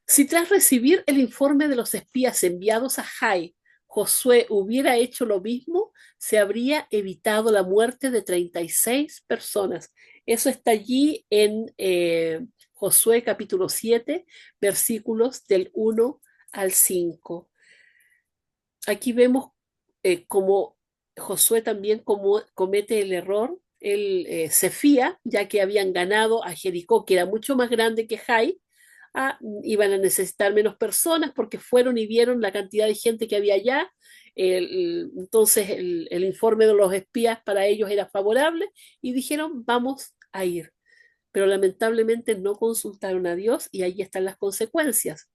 S1: Si tras recibir el informe de los espías enviados a Jai, Josué hubiera hecho lo mismo, se habría evitado la muerte de 36 personas. Eso está allí en Josué capítulo 7, versículos del 1 al 5. Aquí vemos cómo Josué también comete el error. Él se fía, ya que habían ganado a Jericó, que era mucho más grande que Jai. Iban a necesitar menos personas porque fueron y vieron la cantidad de gente que había allá. Entonces el informe de los espías para ellos era favorable y dijeron, vamos a ir. Pero lamentablemente no consultaron a Dios y ahí están las consecuencias.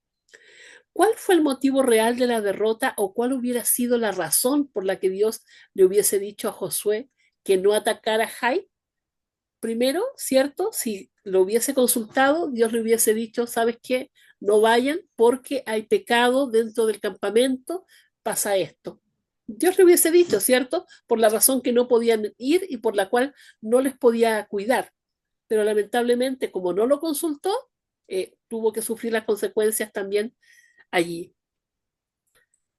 S1: ¿Cuál fue el motivo real de la derrota o cuál hubiera sido la razón por la que Dios le hubiese dicho a Josué que no atacara a Jai? Primero, ¿cierto? Si lo hubiese consultado, Dios le hubiese dicho, ¿sabes qué? No vayan porque hay pecado dentro del campamento, pasa esto. Dios le hubiese dicho, ¿cierto? Por la razón que no podían ir y por la cual no les podía cuidar. Pero lamentablemente, como no lo consultó, tuvo que sufrir las consecuencias también allí.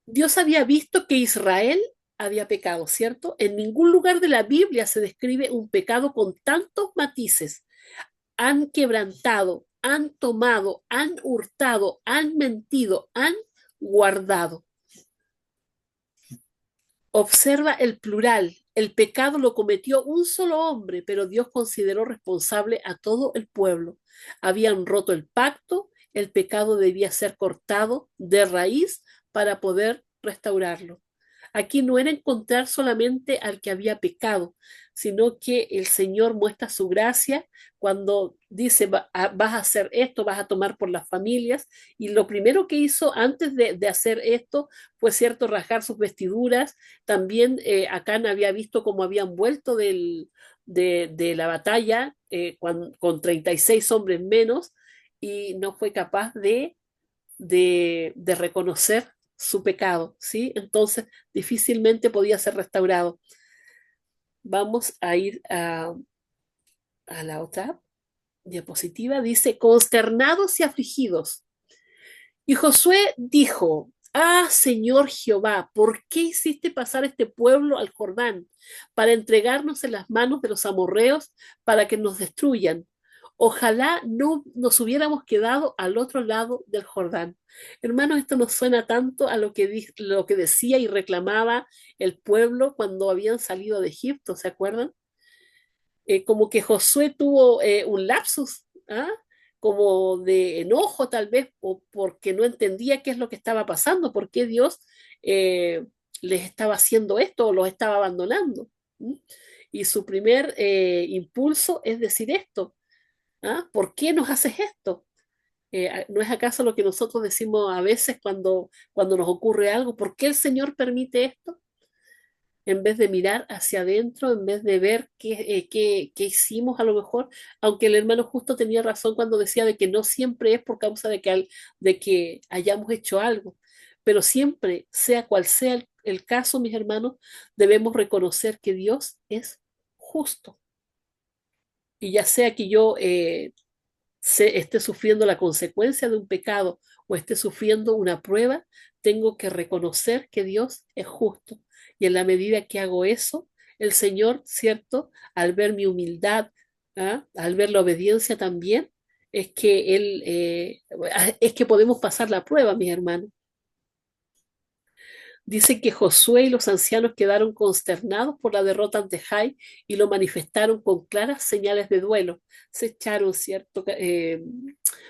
S1: Dios había visto que Israel había pecado, ¿cierto? En ningún lugar de la Biblia se describe un pecado con tantos matices. Han quebrantado, han tomado, han hurtado, han mentido, han guardado. Observa el plural. El pecado lo cometió un solo hombre, pero Dios consideró responsable a todo el pueblo. Habían roto el pacto, el pecado debía ser cortado de raíz para poder restaurarlo. Aquí no era encontrar solamente al que había pecado, sino que el Señor muestra su gracia cuando dice, vas a hacer esto, vas a tomar por las familias. Y lo primero que hizo antes de hacer esto fue, cierto, rasgar sus vestiduras. También Acán había visto cómo habían vuelto de la batalla con 36 hombres menos y no fue capaz de reconocer su pecado, ¿sí? Entonces difícilmente podía ser restaurado. Vamos a ir a la otra diapositiva. Dice, consternados y afligidos. Y Josué dijo, Señor Jehová, ¿por qué hiciste pasar este pueblo al Jordán para entregarnos en las manos de los amorreos para que nos destruyan? Ojalá no nos hubiéramos quedado al otro lado del Jordán. Hermanos, esto nos suena tanto a lo que decía y reclamaba el pueblo cuando habían salido de Egipto, ¿se acuerdan? Como que Josué tuvo un lapsus, ¿ah? Como de enojo tal vez, o porque no entendía qué es lo que estaba pasando, por qué Dios eh, les estaba haciendo esto o los estaba abandonando. ¿Sí? Y su primer impulso es decir esto, ¿ah? ¿Por qué nos haces esto? ¿No es acaso lo que nosotros decimos a veces cuando nos ocurre algo? ¿Por qué el Señor permite esto? En vez de mirar hacia adentro, en vez de ver qué hicimos a lo mejor, aunque el hermano justo tenía razón cuando decía de que no siempre es por causa de que hayamos hecho algo, pero siempre, sea cual sea el caso, mis hermanos, debemos reconocer que Dios es justo. Y ya sea que yo esté sufriendo la consecuencia de un pecado o esté sufriendo una prueba, tengo que reconocer que Dios es justo. Y en la medida que hago eso, el Señor, ¿cierto? Al ver mi humildad, al ver la obediencia también, es que podemos pasar la prueba, mis hermanos. Dice que Josué y los ancianos quedaron consternados por la derrota ante Jai y lo manifestaron con claras señales de duelo. Se echaron, ¿cierto?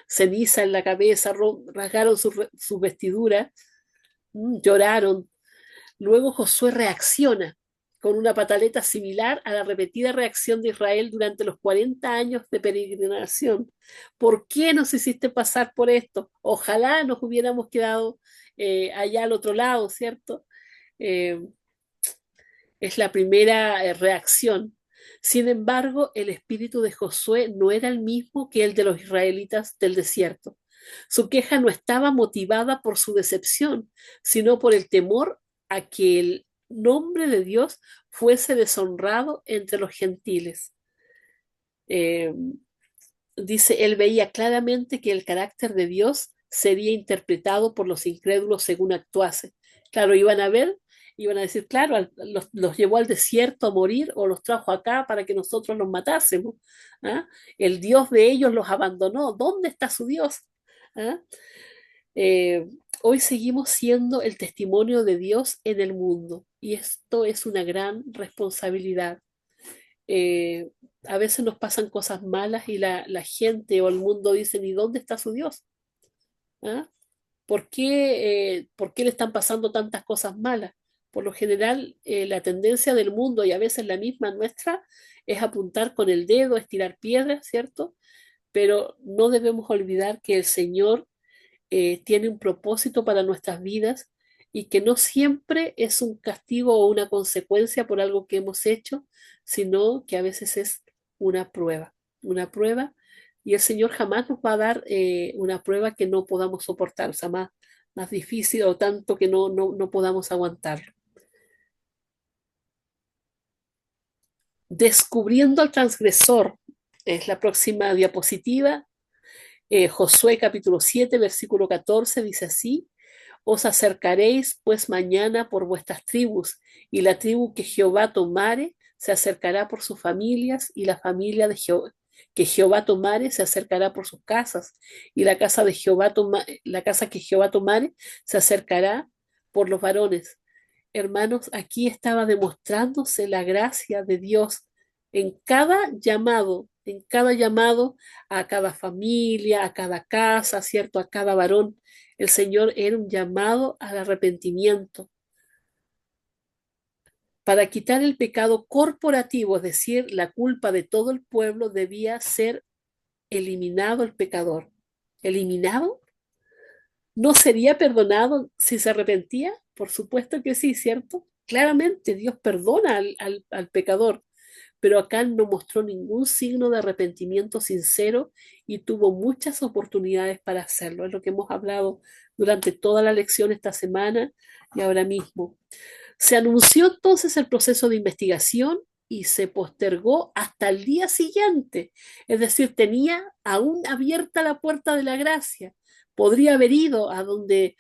S1: Ceniza en la cabeza, rasgaron sus vestiduras, lloraron. Luego Josué reacciona con una pataleta similar a la repetida reacción de Israel durante los 40 años de peregrinación. ¿Por qué nos hiciste pasar por esto? Ojalá nos hubiéramos quedado allá al otro lado, ¿cierto? Eh, es la primera reacción. Sin embargo, el espíritu de Josué no era el mismo que el de los israelitas del desierto. Su queja no estaba motivada por su decepción, sino por el temor a que nombre de Dios fuese deshonrado entre los gentiles. Eh, Dice, él veía claramente que el carácter de Dios sería interpretado por los incrédulos según actuase. Claro, iban a ver, iban a decir, claro, los llevó al desierto a morir o los trajo acá para que nosotros los matásemos. ¿Ah? El Dios de ellos los abandonó. ¿Dónde está su Dios? ¿Ah? Eh, Hoy seguimos siendo el testimonio de Dios en el mundo y esto es una gran responsabilidad. eh, a veces nos pasan cosas malas y la gente o el mundo dicen, ¿y dónde está su Dios? ¿Ah? ¿Por qué le están pasando tantas cosas malas? Por lo general, la tendencia del mundo y a veces la misma nuestra es apuntar con el dedo, estirar piedras, ¿cierto? Pero no debemos olvidar que el Señor tiene un propósito para nuestras vidas y que no siempre es un castigo o una consecuencia por algo que hemos hecho, sino que a veces es una prueba, y el Señor jamás nos va a dar una prueba que no podamos soportar, o sea, más difícil o tanto que no podamos aguantarlo. Descubriendo al transgresor es la próxima diapositiva. Josué capítulo 7, versículo 14 dice así: os acercaréis pues mañana por vuestras tribus, y la tribu que Jehová tomare se acercará por sus familias, y la familia de que Jehová tomare se acercará por sus casas, y la casa de Jehová la casa que Jehová tomare se acercará por los varones. Hermanos, aquí estaba demostrándose la gracia de Dios en cada llamado a cada familia, a cada casa, ¿cierto? A cada varón. El Señor era un llamado al arrepentimiento para quitar el pecado corporativo, es decir, la culpa de todo el pueblo, debía ser eliminado el pecador. ¿Eliminado? ¿No sería perdonado si se arrepentía? Por supuesto que sí, ¿cierto? Claramente Dios perdona al pecador, pero acá no mostró ningún signo de arrepentimiento sincero y tuvo muchas oportunidades para hacerlo. Es lo que hemos hablado durante toda la lección esta semana y ahora mismo. Se anunció entonces el proceso de investigación y se postergó hasta el día siguiente. Es decir, tenía aún abierta la puerta de la gracia. Podría haber ido a donde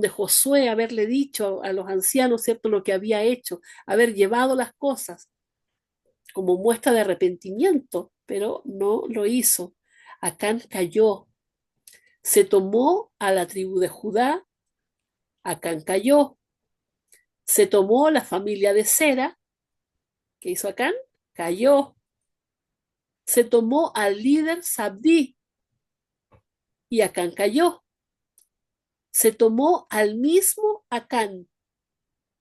S1: Josué, haberle dicho a los ancianos, ¿cierto?, lo que había hecho, haber llevado las cosas como muestra de arrepentimiento, pero no lo hizo. Acán cayó. Se tomó a la tribu de Judá, Acán cayó. Se tomó la familia de Sera, ¿qué hizo Acán? Cayó. Se tomó al líder Sabdí y Acán cayó. Se tomó al mismo Acán,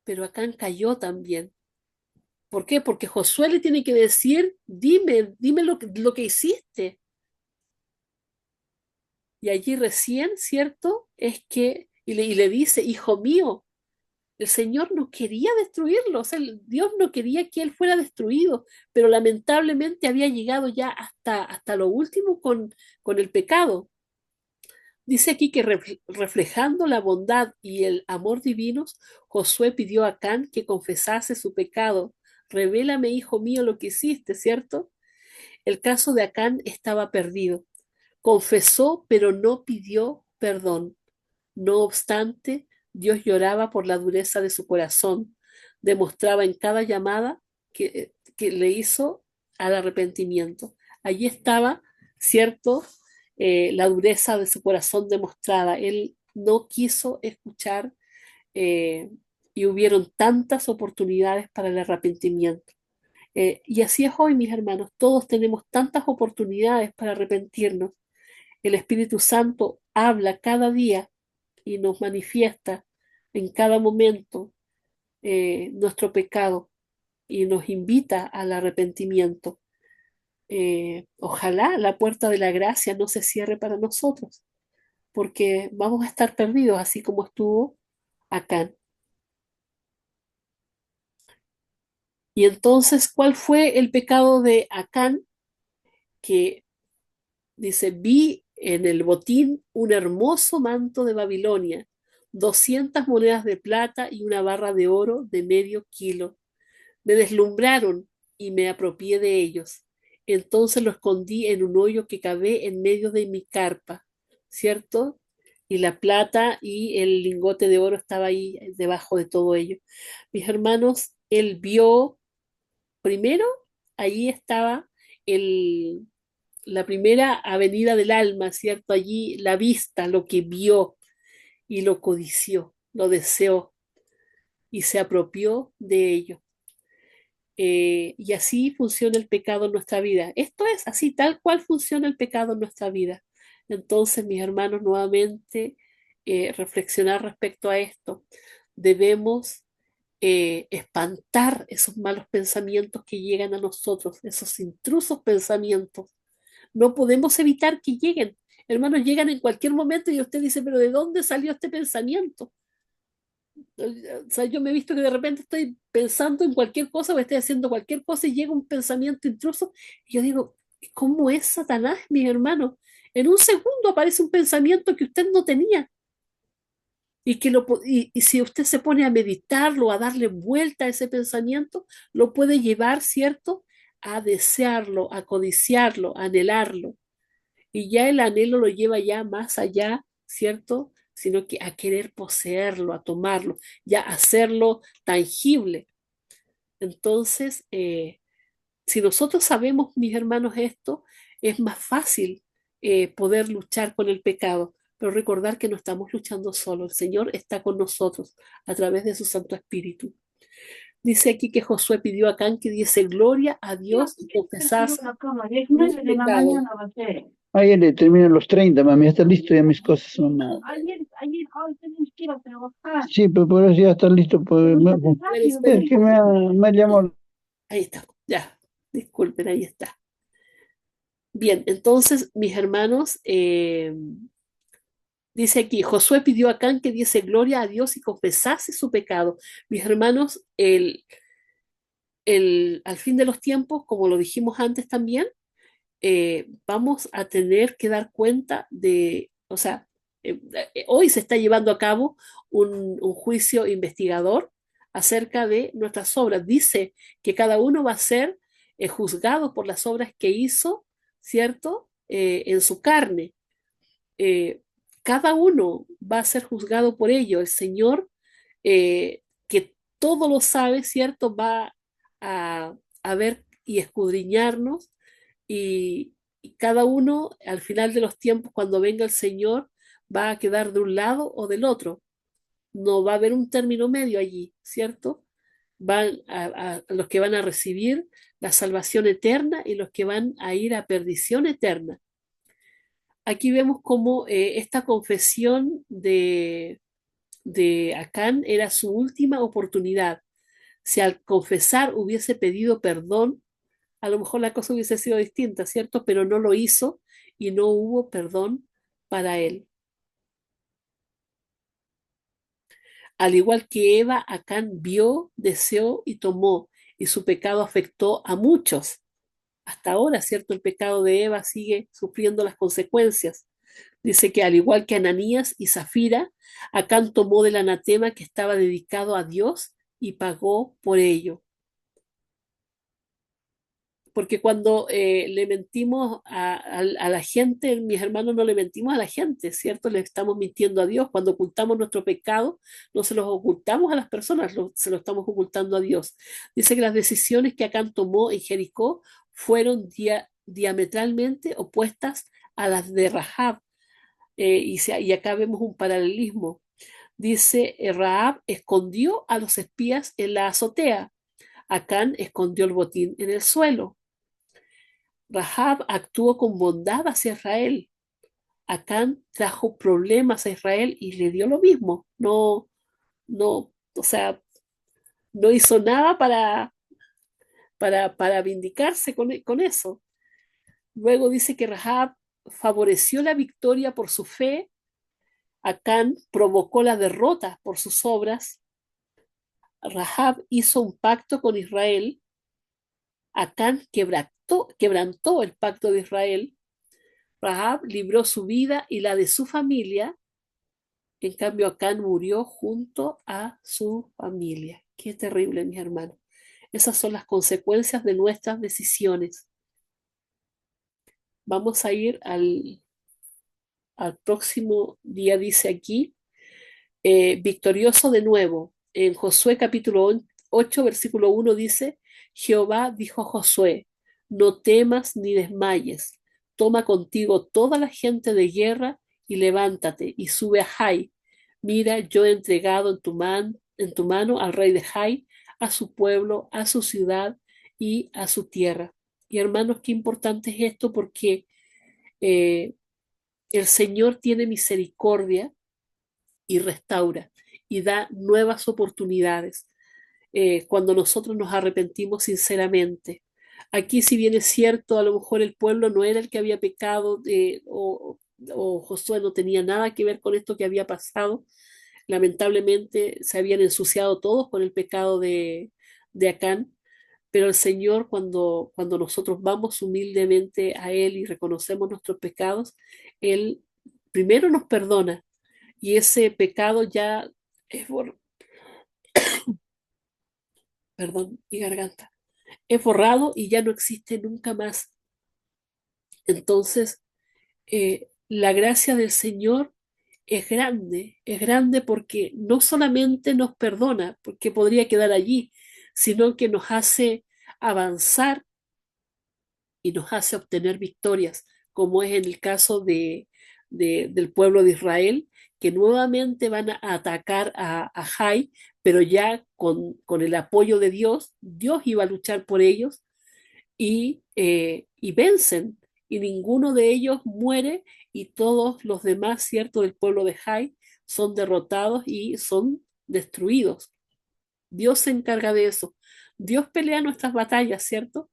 S1: pero Acán cayó también. ¿Por qué? Porque Josué le tiene que decir, dime lo que hiciste. Y allí recién, ¿cierto? Es que, y le dice, hijo mío, el Señor no quería destruirlo, o sea, Dios no quería que él fuera destruido, pero lamentablemente había llegado ya hasta lo último con el pecado. Dice aquí que reflejando la bondad y el amor divinos, Josué pidió a Acán que confesase su pecado. Revélame, hijo mío, lo que hiciste, ¿cierto? El caso de Acán estaba perdido. Confesó, pero no pidió perdón. No obstante, Dios lloraba por la dureza de su corazón. Demostraba en cada llamada que le hizo al arrepentimiento. Allí estaba, ¿cierto? La dureza de su corazón demostrada. Él no quiso escuchar eh, y hubieron tantas oportunidades para el arrepentimiento. Y así es hoy, mis hermanos. Todos tenemos tantas oportunidades para arrepentirnos. El Espíritu Santo habla cada día y nos manifiesta en cada momento nuestro pecado y nos invita al arrepentimiento. Ojalá la puerta de la gracia no se cierre para nosotros, porque vamos a estar perdidos así como estuvo Acán. Y entonces, ¿cuál fue el pecado de Acán? Que dice, vi en el botín un hermoso manto de Babilonia, 200 monedas de plata y una barra de oro de medio kilo. Me deslumbraron y me apropié de ellos. Entonces lo escondí en un hoyo que cavé en medio de mi carpa, ¿cierto? Y la plata y el lingote de oro estaba ahí debajo de todo ello. Mis hermanos, él vio, primero, allí estaba el, la primera avenida del alma, ¿cierto? Allí la vista, lo que vio y lo codició, lo deseó y se apropió de ello. Y así funciona el pecado en nuestra vida. Esto es así, tal cual funciona el pecado en nuestra vida. Entonces, mis hermanos, nuevamente reflexionar respecto a esto. Debemos espantar esos malos pensamientos que llegan a nosotros, esos intrusos pensamientos. No podemos evitar que lleguen. Hermanos, llegan en cualquier momento y usted dice, pero ¿de dónde salió este pensamiento? O sea, yo me he visto que de repente estoy pensando en cualquier cosa o estoy haciendo cualquier cosa y llega un pensamiento intruso y yo digo, ¿cómo es Satanás, mis hermanos? En un segundo aparece un pensamiento que usted no tenía y y si usted se pone a meditarlo, a darle vuelta a ese pensamiento, lo puede llevar, ¿cierto? A desearlo, a codiciarlo, a anhelarlo. Y ya el anhelo lo lleva ya más allá, ¿cierto? Sino que a querer poseerlo, a tomarlo, ya a hacerlo tangible. Entonces, si nosotros sabemos, mis hermanos, esto, es más fácil poder luchar con el pecado, pero recordar que no estamos luchando solos, el Señor está con nosotros a través de su Santo Espíritu. Dice aquí que Josué pidió a Acán que diese gloria a Dios y confesase sus pecados.
S3: Ayer le terminan los 30, mami, ya está listo ya mis cosas, mamá. Sí, pero por eso ya está listo. Es que me llamó.
S1: Ahí está, ya, disculpen, ahí está. Bien, entonces, mis hermanos, dice aquí, Josué pidió a Acán que diese gloria a Dios y confesase su pecado. Mis hermanos, al fin de los tiempos, como lo dijimos antes también, vamos a tener que dar cuenta de, o sea, hoy se está llevando a cabo un juicio investigador acerca de nuestras obras. Dice que cada uno va a ser juzgado por las obras que hizo, ¿cierto? En su carne. Eh, cada uno va a ser juzgado por ello. El Señor, que todo lo sabe, ¿cierto? Va a ver y escudriñarnos y cada uno al final de los tiempos, cuando venga el Señor, va a quedar de un lado o del otro. No va a haber un término medio allí, ¿cierto? Van a los que van a recibir la salvación eterna y los que van a ir a perdición eterna. Aquí vemos cómo esta confesión de Acán era su última oportunidad. Si al confesar hubiese pedido perdón, a lo mejor la cosa hubiese sido distinta, ¿cierto? Pero no lo hizo y no hubo perdón para él. Al igual que Eva, Acán vio, deseó y tomó, y su pecado afectó a muchos. Hasta ahora, ¿cierto? El pecado de Eva sigue sufriendo las consecuencias. Dice que al igual que Ananías y Zafira, Acán tomó del anatema que estaba dedicado a Dios y pagó por ello. Porque cuando le mentimos a la gente, mis hermanos, no le mentimos a la gente, ¿cierto? Le estamos mintiendo a Dios. Cuando ocultamos nuestro pecado, no se los ocultamos a las personas, se lo estamos ocultando a Dios. Dice que las decisiones que Acán tomó en Jericó fueron diametralmente opuestas a las de Rahab. Y acá vemos un paralelismo. Dice, Rahab escondió a los espías en la azotea. Acán escondió el botín en el suelo. Rahab actuó con bondad hacia Israel. Acán trajo problemas a Israel y le dio lo mismo. No, no, o sea, no hizo nada para vindicarse con eso. Luego dice que Rahab favoreció la victoria por su fe. Acán provocó la derrota por sus obras. Rahab hizo un pacto con Israel. Acán quebrantó el pacto de Israel. Rahab libró su vida y la de su familia. En cambio, Acán murió junto a su familia. Qué terrible, mis hermanos. Esas son las consecuencias de nuestras decisiones. Vamos a ir al próximo día, dice aquí, victorioso de nuevo. En Josué capítulo 8, versículo 1 dice, Jehová dijo a Josué, no temas ni desmayes, toma contigo toda la gente de guerra y levántate y sube a Jai. Mira, yo he entregado en tu mano al rey de Jai, a su pueblo, a su ciudad y a su tierra. Y hermanos, qué importante es esto porque eh, el Señor tiene misericordia y restaura y da nuevas oportunidades cuando nosotros nos arrepentimos sinceramente. Aquí, si bien es cierto, a lo mejor el pueblo no era el que había pecado o Josué no tenía nada que ver con esto que había pasado. Lamentablemente se habían ensuciado todos con el pecado de Acán, pero el Señor, cuando nosotros vamos humildemente a Él y reconocemos nuestros pecados, Él primero nos perdona y ese pecado ya es, perdón, mi garganta, es borrado y ya no existe nunca más. Entonces, la gracia del Señor es grande porque no solamente nos perdona, porque podría quedar allí, sino que nos hace avanzar y nos hace obtener victorias, como es en el caso del pueblo de Israel, que nuevamente van a atacar a Jai, pero ya con el apoyo de Dios, Dios iba a luchar por ellos y vencen, y ninguno de ellos muere, y todos los demás, ¿cierto?, del pueblo de Jai son derrotados y son destruidos. Dios se encarga de eso. Dios pelea nuestras batallas, ¿cierto?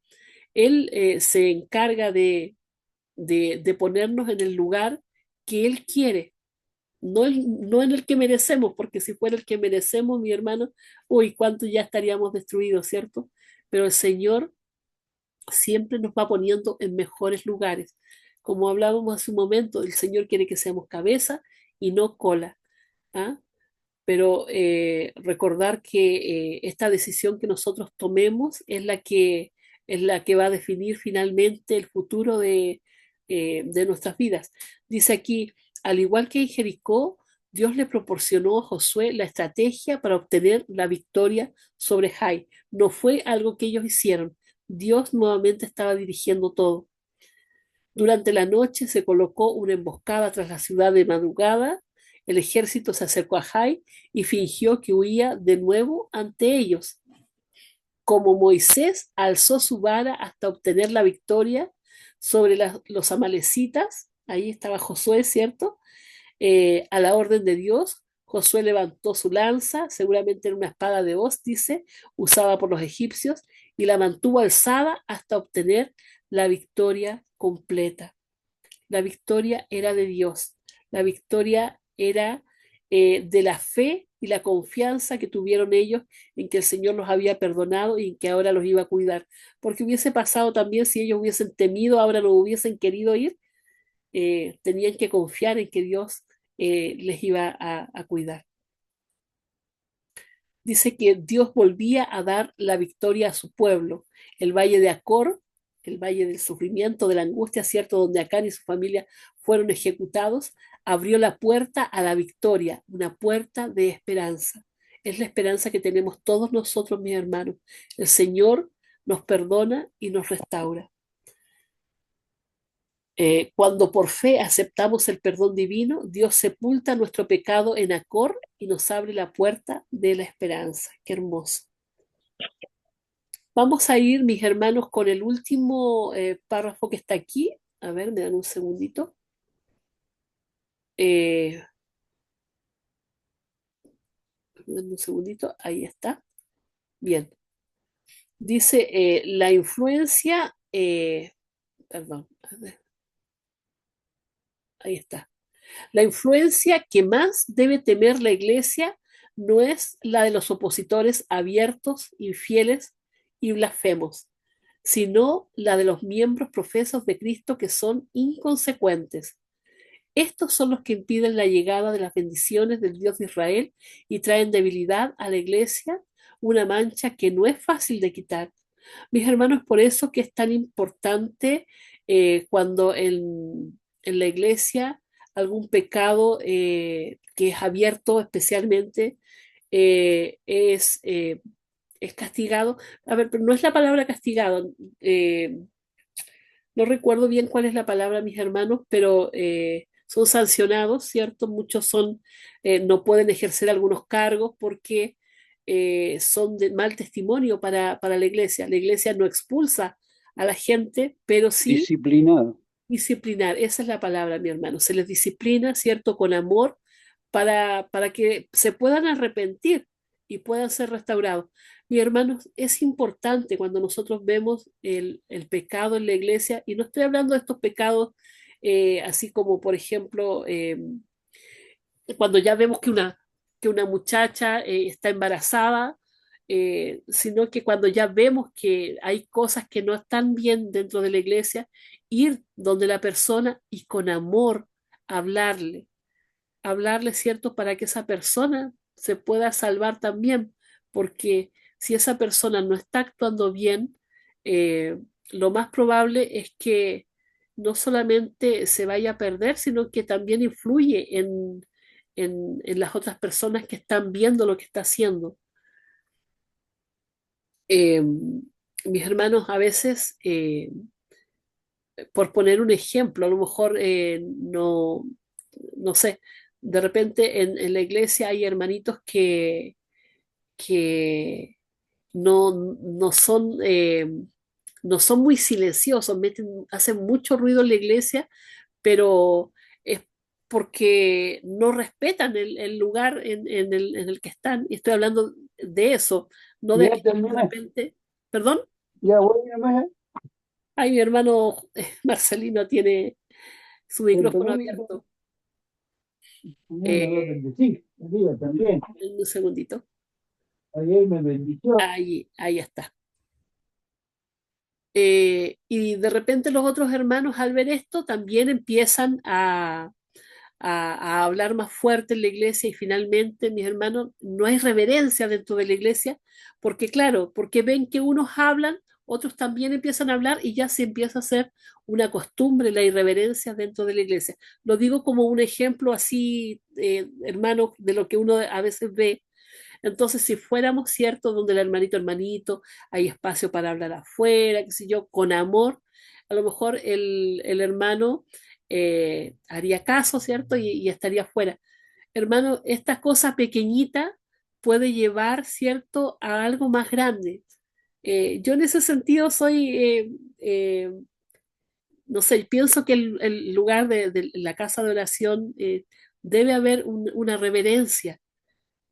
S1: Él se encarga de ponernos en el lugar que Él quiere, no en el que merecemos, porque si fuera el que merecemos, mi hermano, uy, cuánto ya estaríamos destruidos, ¿cierto? Pero el Señor siempre nos va poniendo en mejores lugares. Como hablábamos hace un momento, el Señor quiere que seamos cabeza y no cola. ¿Ah? Pero recordar que esta decisión que nosotros tomemos es la que va a definir finalmente el futuro de nuestras vidas. Dice aquí, al igual que en Jericó, Dios le proporcionó a Josué la estrategia para obtener la victoria sobre Jai. No fue algo que ellos hicieron. Dios nuevamente estaba dirigiendo todo. Durante la noche se colocó una emboscada tras la ciudad de madrugada. El ejército se acercó a Jai y fingió que huía de nuevo ante ellos. Como Moisés alzó su vara hasta obtener la victoria sobre los amalecitas, ahí estaba Josué, ¿cierto? A la orden de Dios, Josué levantó su lanza, seguramente era una espada de hoz, dice, usada por los egipcios, y la mantuvo alzada hasta obtener la victoria completa. La victoria era de Dios, la victoria era de la fe y la confianza que tuvieron ellos en que el Señor los había perdonado y en que ahora los iba a cuidar. Porque hubiese pasado también si ellos hubiesen temido, ahora no hubiesen querido ir, tenían que confiar en que Dios les iba a cuidar. Dice que Dios volvía a dar la victoria a su pueblo. El valle de Acor, el valle del sufrimiento, de la angustia, ¿cierto? Donde Acán y su familia fueron ejecutados, abrió la puerta a la victoria, una puerta de esperanza. Es la esperanza que tenemos todos nosotros, mis hermanos. El Señor nos perdona y nos restaura. Cuando por fe aceptamos el perdón divino, Dios sepulta nuestro pecado en Acor y nos abre la puerta de la esperanza. Qué hermoso. Vamos a ir, mis hermanos, con el último párrafo que está aquí. A ver, me dan un segundito. Me dan un segundito. Ahí está. Bien. Dice la influencia, perdón, a ver, ahí está. La influencia que más debe temer la Iglesia no es la de los opositores abiertos, infieles y blasfemos, sino la de los miembros profesos de Cristo que son inconsecuentes. Estos son los que impiden la llegada de las bendiciones del Dios de Israel y traen debilidad a la iglesia, una mancha que no es fácil de quitar. Mis hermanos, por eso que es tan importante cuando en la iglesia algún pecado que es abierto especialmente es castigado. A ver, pero no es la palabra castigado. No recuerdo bien cuál es la palabra, mis hermanos, pero son sancionados, ¿cierto? Muchos no pueden ejercer algunos cargos porque son de mal testimonio para la iglesia. La iglesia no expulsa a la gente, pero sí
S3: Disciplinado.
S1: disciplinar. Esa es la palabra, mi hermano. Se les disciplina, ¿cierto? Con amor para que se puedan arrepentir y puedan ser restaurados. Mi hermanos, es importante cuando nosotros vemos el pecado en la iglesia, y no estoy hablando de estos pecados así como, por ejemplo, cuando ya vemos que una muchacha está embarazada, sino que cuando ya vemos que hay cosas que no están bien dentro de la iglesia, ir donde la persona y con amor hablarle ¿cierto? Para que esa persona se pueda salvar también, porque si esa persona no está actuando bien, eh, lo más probable es que no solamente se vaya a perder, sino que también influye en las otras personas que están viendo lo que está haciendo. Eh, Mis hermanos, a veces, por poner un ejemplo, a lo mejor no sé, de repente en la iglesia hay hermanitos que no son, no son muy silenciosos, hacen mucho ruido en la iglesia, pero es porque no respetan el lugar en el que están. Y estoy hablando de eso, no de
S3: Ya
S1: aquellos que de
S3: terminé.
S1: repente, perdón,
S3: Ya voy, nomás.
S1: ay, mi hermano Marcelino tiene su micrófono
S3: Permiso.
S1: abierto.
S3: Me va a
S1: Eh,
S3: bendecir. Arriba también.
S1: un segundito.
S3: Ayer me bendició.
S1: Ahí está. Y de repente los otros hermanos al ver esto también empiezan a hablar más fuerte en la iglesia, y finalmente, mis hermanos, no hay reverencia dentro de la iglesia porque, claro, porque ven que unos hablan, otros también empiezan a hablar y ya se empieza a hacer una costumbre la irreverencia dentro de la iglesia. Lo digo como un ejemplo así, hermano, de lo que uno a veces ve. Entonces, si fuéramos ciertos, donde el hermanito, hermanito, hay espacio para hablar afuera, qué sé yo, con amor, a lo mejor el hermano haría caso, ¿cierto? Y estaría afuera. Hermano, esta cosa pequeñita puede llevar, ¿cierto?, a algo más grande. Yo en ese sentido soy, no sé, pienso que el lugar de la casa de oración debe haber una reverencia,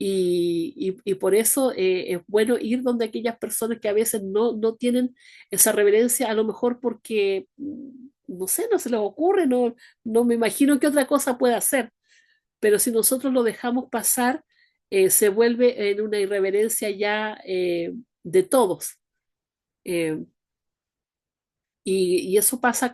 S1: y por eso es bueno ir donde aquellas personas que a veces no tienen esa reverencia, a lo mejor porque, no sé, no se les ocurre, no me imagino qué otra cosa puede hacer, pero si nosotros lo dejamos pasar, se vuelve en una irreverencia ya de todos. Eh, y eso pasa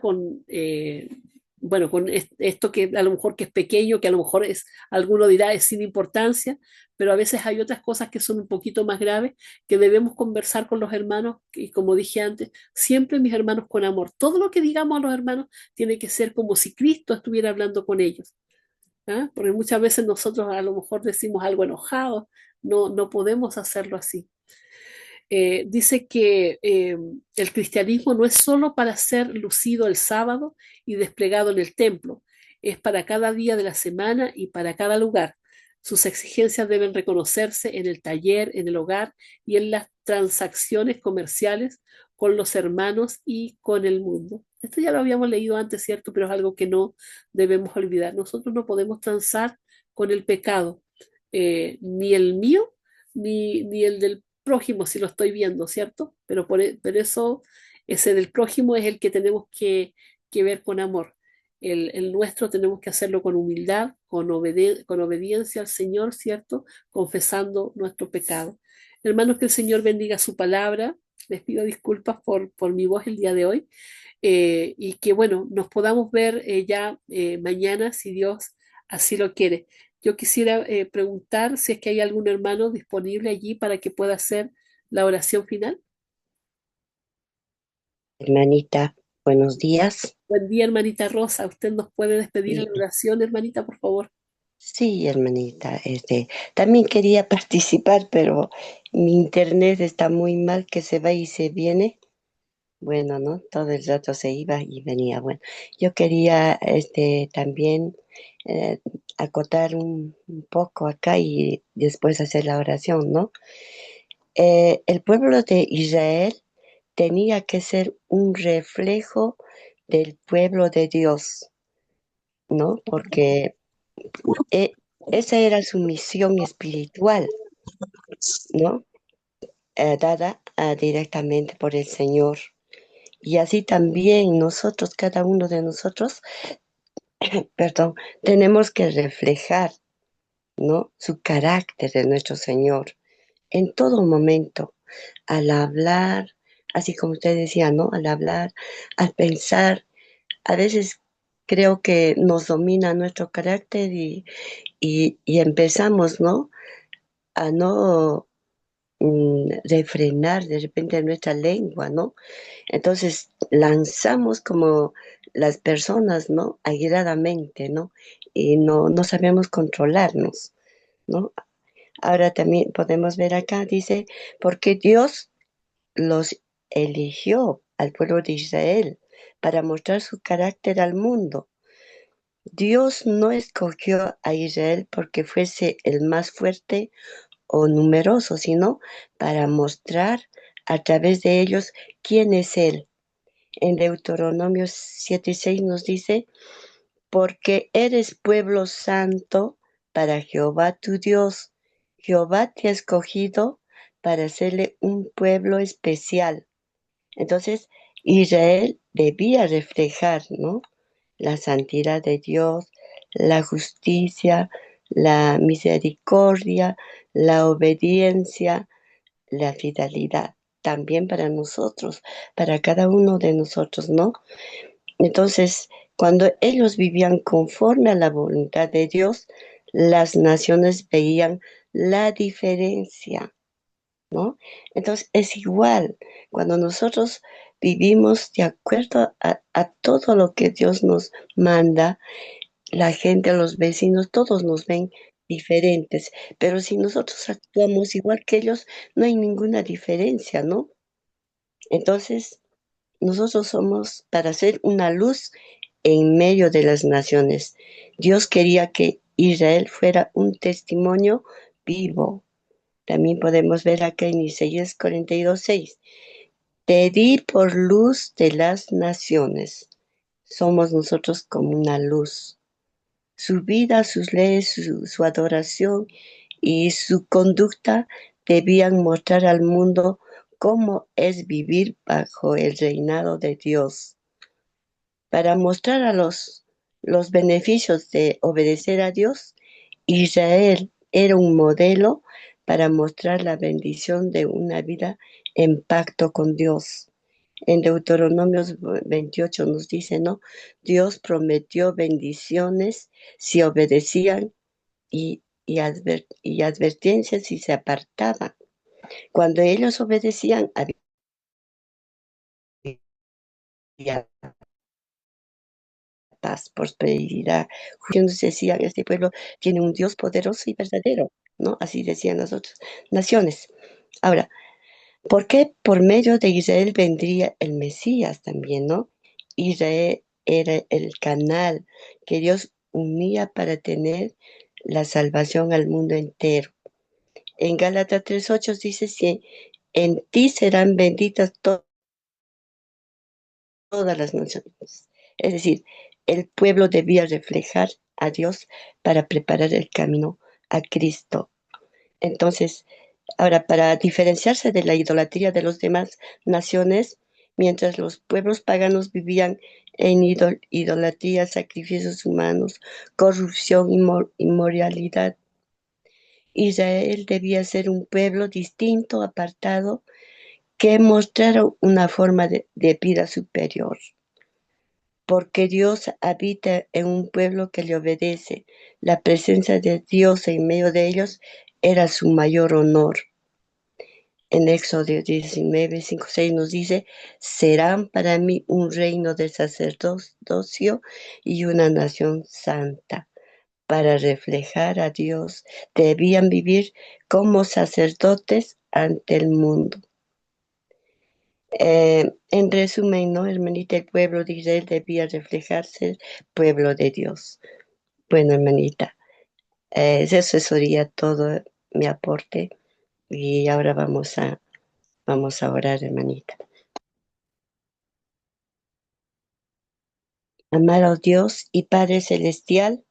S1: bueno, con esto que a lo mejor que es pequeño, que a lo mejor alguno dirá es sin importancia, pero a veces hay otras cosas que son un poquito más graves que debemos conversar con los hermanos, y como dije antes, siempre mis hermanos con amor. Todo lo que digamos a los hermanos tiene que ser como si Cristo estuviera hablando con ellos. ¿Ah? Porque muchas veces nosotros a lo mejor decimos algo enojado, no podemos hacerlo así. Dice que el cristianismo no es solo para ser lucido el sábado y desplegado en el templo, es para cada día de la semana y para cada lugar. Sus exigencias deben reconocerse en el taller, en el hogar y en las transacciones comerciales con los hermanos y con el mundo. Esto ya lo habíamos leído antes, ¿cierto? Pero es algo que no debemos olvidar. Nosotros no podemos transar con el pecado, ni el mío, ni el del prójimo, si lo estoy viendo, ¿cierto? Pero eso, ese del prójimo es el que tenemos que ver con amor. El nuestro tenemos que hacerlo con humildad, con obediencia al Señor, ¿cierto? Confesando nuestro pecado. Hermanos, que el Señor bendiga su palabra. Les pido disculpas por mi voz el día de hoy y que, bueno, nos podamos ver ya mañana, si Dios así lo quiere. Yo quisiera preguntar si es que hay algún hermano disponible allí para que pueda hacer la oración final.
S5: Hermanita, buenos días.
S1: Buen día, hermanita Rosa. ¿Usted nos puede despedir en
S5: Sí,
S1: oración, hermanita, por favor?
S5: sí, hermanita. También quería participar, pero mi internet está muy mal, que se va y se viene. Bueno, ¿no? Todo el rato se iba y venía. Bueno, yo quería también eh, acotar un poco acá y después hacer la oración, ¿no? El pueblo de Israel tenía que ser un reflejo del pueblo de Dios, ¿no? Porque eh, esa era su misión espiritual, ¿no? Dada directamente por el Señor. Y así también nosotros, cada uno de nosotros, perdón, tenemos que reflejar, ¿no? Su carácter de nuestro Señor en todo momento, al hablar, así como usted decía, ¿no? Al hablar, al pensar. A veces creo que nos domina nuestro carácter y empezamos, ¿no? A no refrenar de repente nuestra lengua, ¿no? Entonces lanzamos como las personas, ¿no? Airadamente, ¿no? Y no sabemos controlarnos, ¿no? Ahora también podemos ver acá, dice, porque Dios los eligió al pueblo de Israel para mostrar su carácter al mundo. Dios no escogió a Israel porque fuese el más fuerte o numeroso, sino para mostrar a través de ellos quién es Él. En Deuteronomio 7:6 nos dice, porque eres pueblo santo para Jehová tu Dios. Jehová te ha escogido para hacerle un pueblo especial. Entonces, Israel debía reflejar, ¿no? La santidad de Dios, la justicia, la misericordia, la obediencia, la fidelidad, también para nosotros, para cada uno de nosotros, ¿no? Entonces, cuando ellos vivían conforme a la voluntad de Dios, las naciones veían la diferencia, ¿no? Entonces, es igual, cuando nosotros vivimos de acuerdo a todo lo que Dios nos manda, la gente, los vecinos, todos nos ven diferentes, pero si nosotros actuamos igual que ellos, no hay ninguna diferencia, ¿no? Entonces, nosotros somos para ser una luz en medio de las naciones. Dios quería que Israel fuera un testimonio vivo. También podemos ver acá en Isaías 42:6. Te di por luz de las naciones. Somos nosotros como una luz. Su vida, sus leyes, su adoración y su conducta debían mostrar al mundo cómo es vivir bajo el reinado de Dios. Para mostrar a los beneficios de obedecer a Dios, Israel era un modelo para mostrar la bendición de una vida en pacto con Dios. En Deuteronomio 28 nos dice, ¿no? Dios prometió bendiciones si obedecían y advertencias si se apartaban. Cuando ellos obedecían, había paz, prosperidad. Ellos decían, este pueblo tiene un Dios poderoso y verdadero, ¿no? Así decían las otras naciones. Ahora, ¿por qué por medio de Israel vendría el Mesías también, ¿no? Israel era el canal que Dios unía para tener la salvación al mundo entero. En Gálatas 3:8 dice, si en ti serán benditas todas las naciones. Es decir, el pueblo debía reflejar a Dios para preparar el camino a Cristo. Entonces, ahora, para diferenciarse de la idolatría de las demás naciones, mientras los pueblos paganos vivían en idolatría, sacrificios humanos, corrupción, inmoralidad, Israel debía ser un pueblo distinto, apartado, que mostraron una forma de vida superior, porque Dios habita en un pueblo que le obedece. La presencia de Dios en medio de ellos era su mayor honor. En Éxodo 19, 5, 6 nos dice, serán para mí un reino de sacerdocio y una nación santa. Para reflejar a Dios, debían vivir como sacerdotes ante el mundo. En resumen, ¿no, hermanita? El pueblo de Israel debía reflejarse pueblo de Dios. Bueno, hermanita, eso sería todo mi aporte y ahora vamos a orar, hermanita. Amado Dios y Padre Celestial,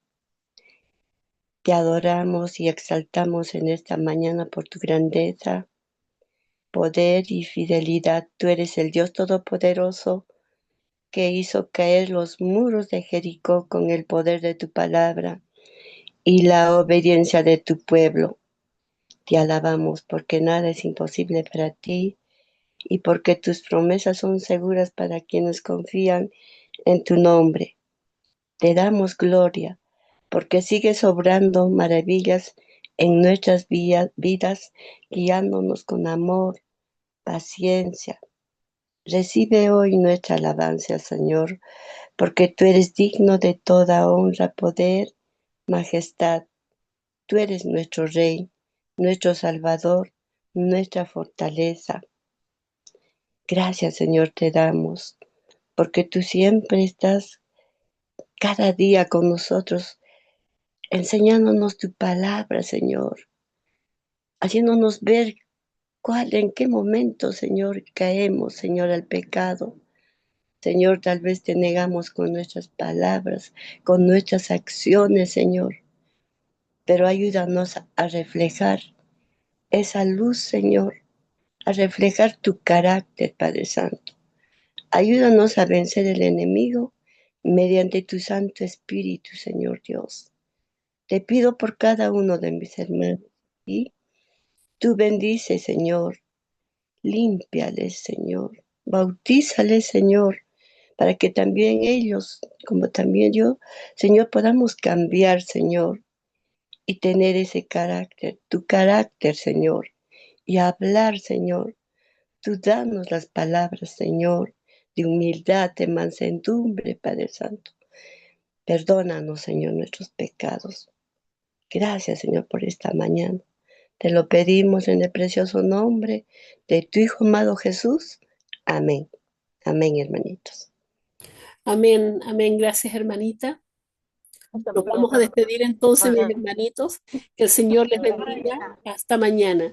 S5: te adoramos y exaltamos en esta mañana por tu grandeza, poder y fidelidad. Tú eres el Dios Todopoderoso que hizo caer los muros de Jericó con el poder de tu palabra y la obediencia de tu pueblo. Te alabamos porque nada es imposible para ti y porque tus promesas son seguras para quienes confían en tu nombre. Te damos gloria porque sigues obrando maravillas en nuestras vidas, guiándonos con amor, paciencia. Recibe hoy nuestra alabanza, Señor, porque tú eres digno de toda honra, poder, majestad. Tú eres nuestro Rey, nuestro Salvador, nuestra fortaleza. Gracias, Señor, te damos, porque tú siempre estás cada día con nosotros, enseñándonos tu palabra, Señor, haciéndonos ver en qué momento, Señor, caemos, Señor, al pecado. Señor, tal vez te negamos con nuestras palabras, con nuestras acciones, Señor, pero ayúdanos a reflejar esa luz, Señor, a reflejar tu carácter, Padre Santo. Ayúdanos a vencer el enemigo mediante tu Santo Espíritu, Señor Dios. Te pido por cada uno de mis hermanos y tú bendice, Señor, límpiales, Señor, bautízales, Señor, para que también ellos, como también yo, Señor, podamos cambiar, Señor, y tener ese carácter, tu carácter, Señor, y hablar, Señor. Tú danos las palabras, Señor, de humildad, de mansedumbre, Padre Santo. Perdónanos, Señor, nuestros pecados. Gracias, Señor, por esta mañana. Te lo pedimos en el precioso nombre de tu Hijo amado Jesús. Amén. Amén, hermanitos.
S1: Amén, amén. Gracias, hermanita. Nos vamos a despedir entonces, mis hermanitos. Que el Señor les bendiga. Hasta mañana.